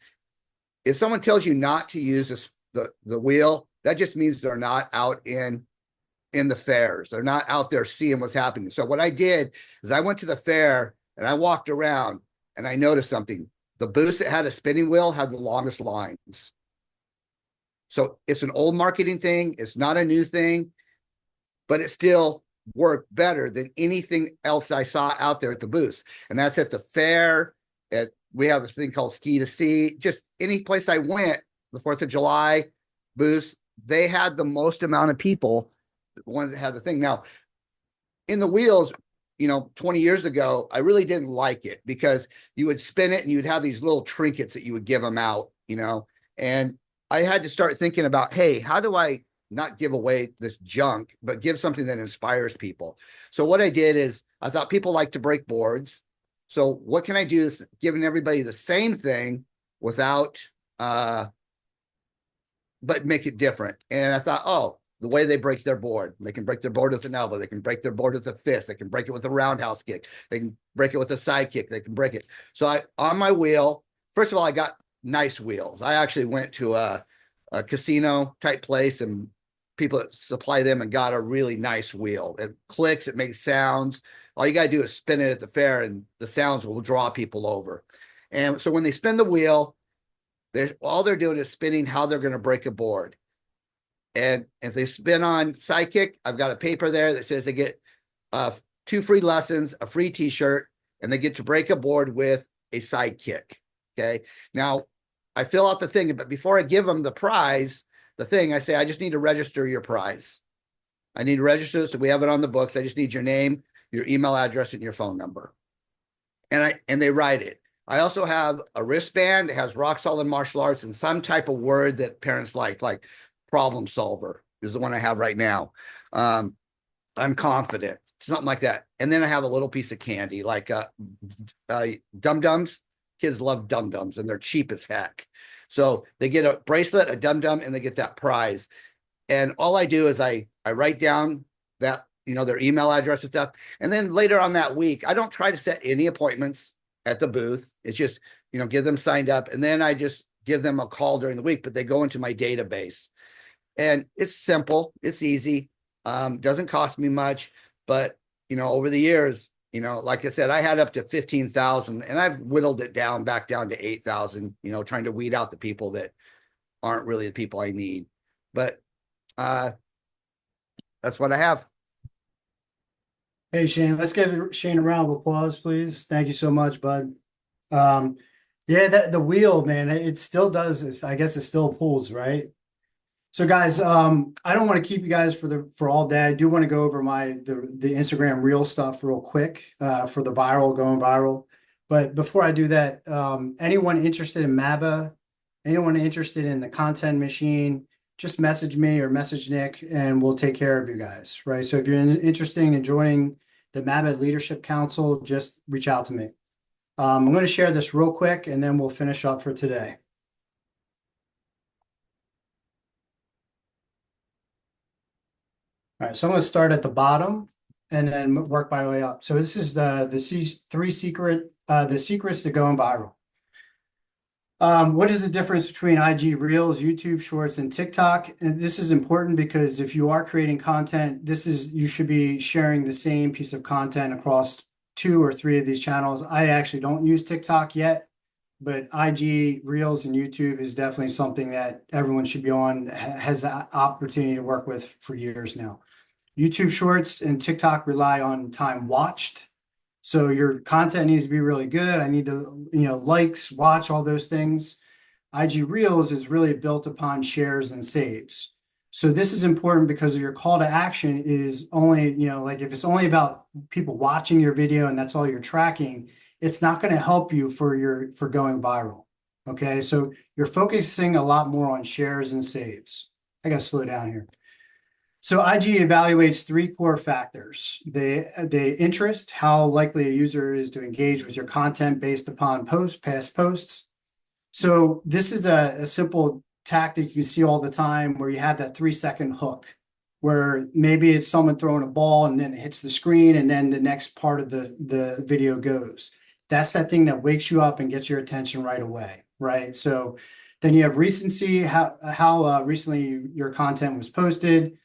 if someone tells you not to use the wheel, that just means they're not out in in the fairs. They're not out there seeing what's happening. So what I did is I went to the fair and I walked around and I noticed something. The booths that had a spinning wheel had the longest lines. So it's an old marketing thing. It's not a new thing, but it still worked better than anything else I saw out there at the booths. And that's at the fair. We have this thing called Ski to See. Just any place I went, the 4th of July booths, they had the most amount of people, the ones that had the thing. Now, in the wheels, 20 years ago, I really didn't like it because you would spin it and you'd have these little trinkets that you would give them out, and I had to start thinking about, hey, how do I not give away this junk, but give something that inspires people? So what I did is I thought people like to break boards. So what can I do is giving everybody the same thing without, but make it different. And I thought, oh, the way they break their board, they can break their board with an elbow. They can break their board with a fist. They can break it with a roundhouse kick. They can break it with a side kick. They can break it. So on my wheel, first of all, I got nice wheels. I actually went to a casino type place and people that supply them and got a really nice wheel. It clicks, it makes sounds. All you got to do is spin it at the fair and the sounds will draw people over. And so when they spin the wheel, all they're doing is spinning how they're going to break a board. And if they spin on sidekick, I've got a paper there that says they get 2 free lessons, a free t-shirt, and they get to break a board with a sidekick. Okay. Now I fill out the thing, but before I give them the prize, I say, I just need to register your prize. I need to register. So we have it on the books. I just need your name, your email address, and your phone number. And they write it. I also have a wristband that has rock solid martial arts and some type of word that parents like problem solver is the one I have right now. I'm confident, something like that. And then I have a little piece of candy, like dum-dums. Kids love dum-dums and they're cheap as heck. So they get a bracelet, a dum-dum, and they get that prize. And all I do is I write down that, their email address and stuff. And then later on that week, I don't try to set any appointments at the booth. It's just, get them signed up. And then I just give them a call during the week, but they go into my database. And it's simple. It's easy. Doesn't cost me much. But, over the years, like I said, I had up to 15,000 and I've whittled it back down to 8,000, trying to weed out the people that aren't really the people I need. But that's what I have. Hey, Shane, let's give Shane a round of applause, please. Thank you so much, bud. Yeah, the wheel, man, it still does this. I guess it still pulls, right? So guys, I don't want to keep you guys for all day. I do want to go over the Instagram reel stuff real quick for the going viral. But before I do that, anyone interested in MABA, anyone interested in the content machine, just message me or message Nick and we'll take care of you guys, right? So if you're interested in joining the MABA Leadership Council, just reach out to me. I'm going to share this real quick and then we'll finish up for today. All right, so I'm going to start at the bottom and then work my way up. So this is the secrets to going viral. What is the difference between IG Reels, YouTube Shorts, and TikTok? And this is important because if you are creating content, you should be sharing the same piece of content across 2 or 3 of these channels. I actually don't use TikTok yet, but IG Reels and YouTube is definitely something that everyone should be on, has the opportunity to work with for years now. YouTube Shorts and TikTok rely on time watched. So your content needs to be really good. I need to, likes, watch, all those things. IG Reels is really built upon shares and saves. So this is important because your call to action is only, like if it's only about people watching your video and that's all you're tracking, it's not going to help you for going viral. Okay. So you're focusing a lot more on shares and saves. I got to slow down here. So IG evaluates 3 core factors. The interest, how likely a user is to engage with your content based upon past posts. So this is a simple tactic you see all the time where you have that 3-second hook where maybe it's someone throwing a ball and then it hits the screen and then the next part of the video goes. That's that thing that wakes you up and gets your attention right away, right? So then you have recency, how recently your content was posted.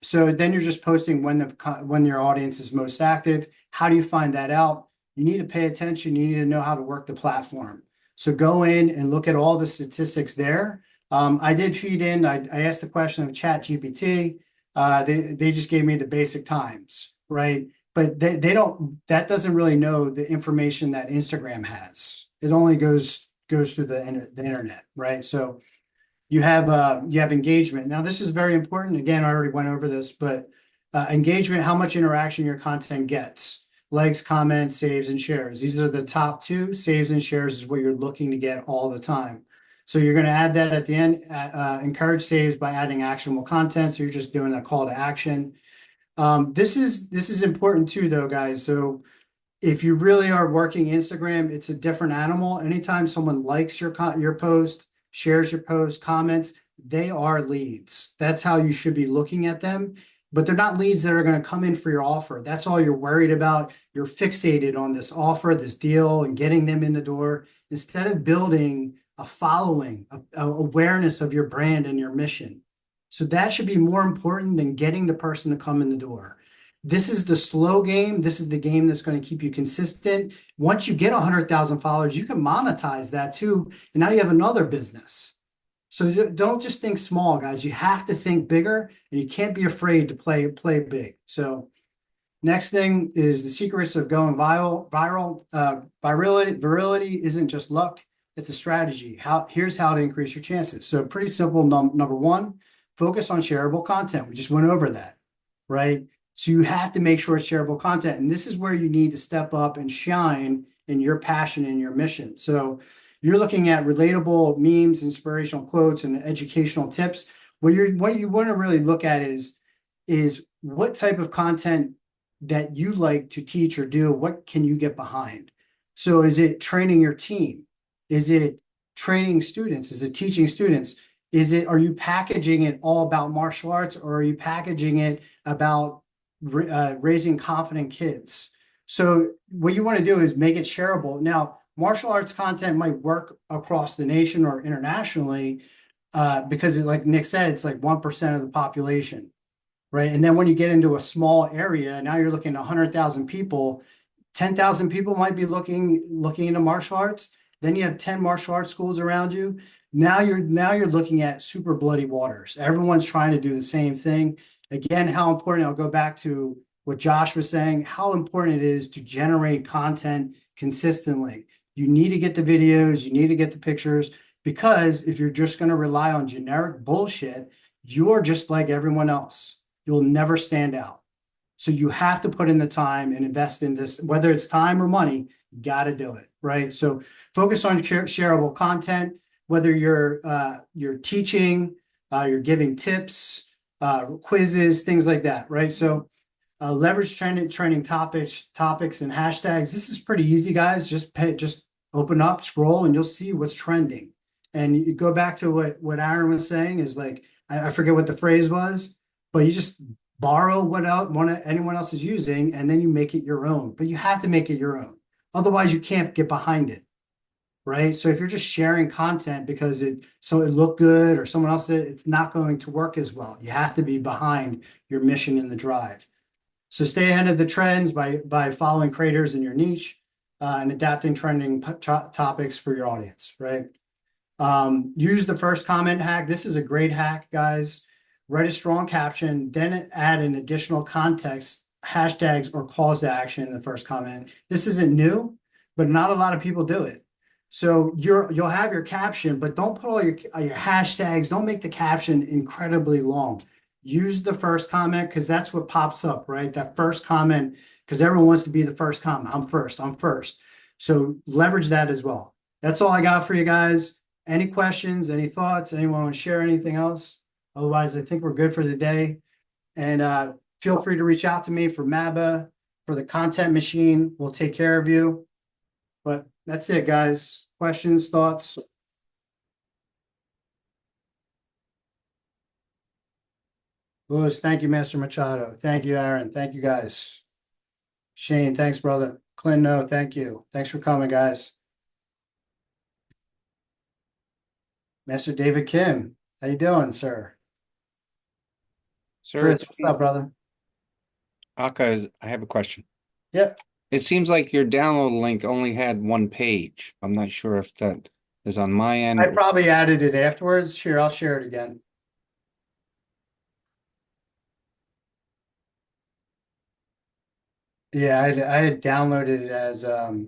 So then you're just posting when your audience is most active. How do you find that out? You need to pay attention. You need to know how to work the platform. So go in and look at all the statistics there. I did feed in. I asked the question of Chat GPT. They just gave me the basic times, right? But they don't. That doesn't really know the information that Instagram has. It only goes through the internet, right? So you have engagement. Now, this is very important. Again, I already went over this, but engagement, how much interaction your content gets. Likes, comments, saves, and shares. These are the top two. Saves and shares is what you're looking to get all the time. So you're going to add that at the end. Encourage saves by adding actionable content. So you're just doing a call to action. This is important too, though, guys. So if you really are working Instagram, it's a different animal. Anytime someone likes your post, shares your post, comments, they are leads. That's how you should be looking at them. But they're not leads that are going to come in for your offer. That's all you're worried about. You're fixated on this offer, this deal, and getting them in the door instead of building a following, awareness of your brand and your mission. So that should be more important than getting the person to come in the door. This is the slow game. This is the game that's going to keep you consistent. Once you get 100,000 followers, you can monetize that too. And now you have another business. So don't just think small, guys. You have to think bigger, and you can't be afraid to play big. So next thing is the secrets of going viral. Virility isn't just luck. It's a strategy. Here's how to increase your chances. So pretty simple. Number one, focus on shareable content. We just went over that, right? So you have to make sure it's shareable content. And this is where you need to step up and shine in your passion and your mission. So you're looking at relatable memes, inspirational quotes, and educational tips. What you want to really look at is what type of content that you like to teach or do. What can you get behind? So is it training your team? Is it training students? Is it teaching students? Are you packaging it all about martial arts, or are you packaging it about raising confident kids? So what you want to do is make it shareable. Now, martial arts content might work across the nation or internationally because like Nick said, it's like 1% of the population, right? And then when you get into a small area, now you're looking at 100,000 people, 10,000 people might be looking into martial arts. Then you have 10 martial arts schools around you. Now you're looking at super bloody waters. Everyone's trying to do the same thing. Again, how important, I'll go back to what Josh was saying, how important it is to generate content consistently. You need to get the videos, you need to get the pictures, because if you're just going to rely on generic bullshit, you're just like everyone else. You'll never stand out. So you have to put in the time and invest in this, whether it's time or money, you got to do it, right? So focus on shareable content, whether you're teaching, you're giving tips, quizzes, things like that, right? So leverage trending topics and hashtags. This is pretty easy, guys. Just open up, scroll, and you'll see what's trending. And you go back to what Aaron was saying is like, I forget what the phrase was, but you just borrow what anyone else is using, and then you make it your own. But you have to make it your own. Otherwise, you can't get behind it, right? So if you're just sharing content because it looked good or someone else did, it's not going to work as well. You have to be behind your mission and the drive. So stay ahead of the trends by following creators in your niche and adapting trending topics for your audience, right? Use the first comment hack. This is a great hack, guys. Write a strong caption, then add an additional context, hashtags, or calls to action in the first comment. This isn't new, but not a lot of people do it. So you'll have your caption, but don't put all your hashtags. Don't make the caption incredibly long. Use the first comment because that's what pops up, right? That first comment, because everyone wants to be the first comment. I'm first. So leverage that as well. That's all I got for you guys. Any questions, any thoughts? Anyone want to share anything else? Otherwise, I think we're good for the day. And feel free to reach out to me for MABA, for the content machine. We'll take care of you. But that's it, guys. Questions, thoughts? Louis, thank you, Master Machado. Thank you, Aaron. Thank you, guys. Shane, thanks, brother. Clint, no, thank you. Thanks for coming, guys. Master David Kim, how you doing, sir? Sir, Chris, what's up, brother? Aka, I have a question. Yeah. It seems like your download link only had one page. I'm not sure if that is on my end. I probably added it afterwards. Here, I'll share it again. Yeah, I had downloaded it as a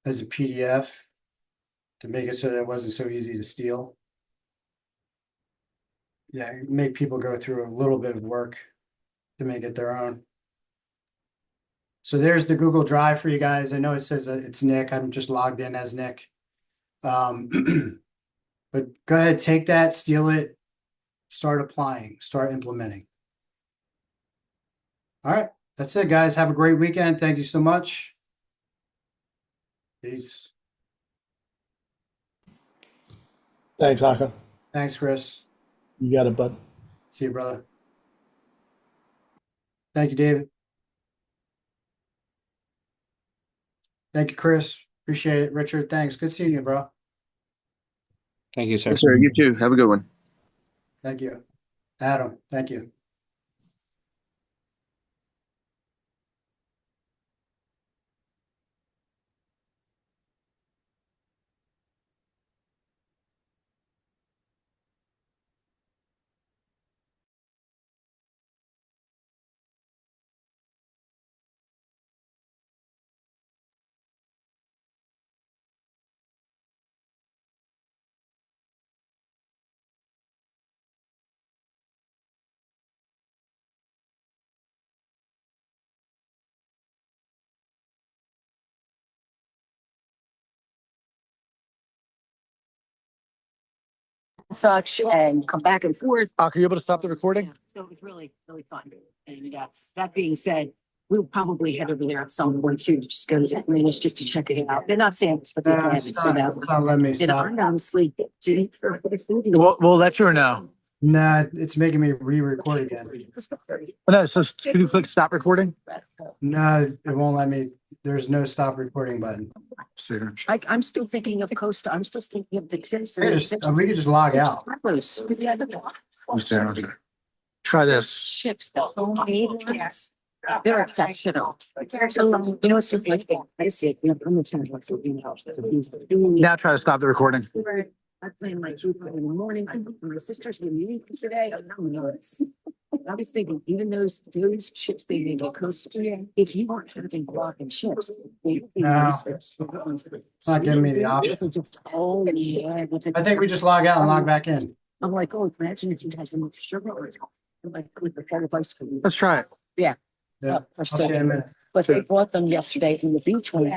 PDF to make it so that it wasn't so easy to steal. Yeah, make people go through a little bit of work to make it their own. So there's the Google Drive for you guys. I know it says that it's Nick. I'm just logged in as Nick. But go ahead, take that, steal it, start applying, start implementing. All right, that's it, guys. Have a great weekend. Thank you so much. Peace. Thanks, Aka. Thanks, Chris. You got it, bud. See you, brother. Thank you, David. Thank you, Chris. Appreciate it. Richard, thanks. Good seeing you, bro. Thank you, sir. Yes, sir. You too. Have a good one. Thank you. Adam, thank you. Such and come back and forth. Aka, are you able to stop the recording? Yeah, so it was really, really fun. And that being said, we'll probably head over there at some point too, just go to manage just to check it out. They're not samples, but they can. It's not letting me And stop. I'm honestly, We'll let you know. Nah, it's making me re-record again. No, so can you click stop recording? No, it won't let me. There's no stop recording button. I'm still thinking of Costa. I'm still thinking of the chips. We could just log out. Try this. Chips, the homemade ones. They're exceptional. So, you know, it's so like, I see it, I'm the tenant, what's the Now try to stop the recording. I plan my food in the morning. My sister's with me today. I was thinking, even those chips they make at Costa, if you weren't having guac and chips, they would be nice. It's not giving me the option. Oh, yeah. I think we just log out and log back in. I'm like, oh, imagine if you had enough sugar or like with the full of ice cream. Let's try it. Yeah. I'll see you in a minute. But they bought them yesterday from the beach one.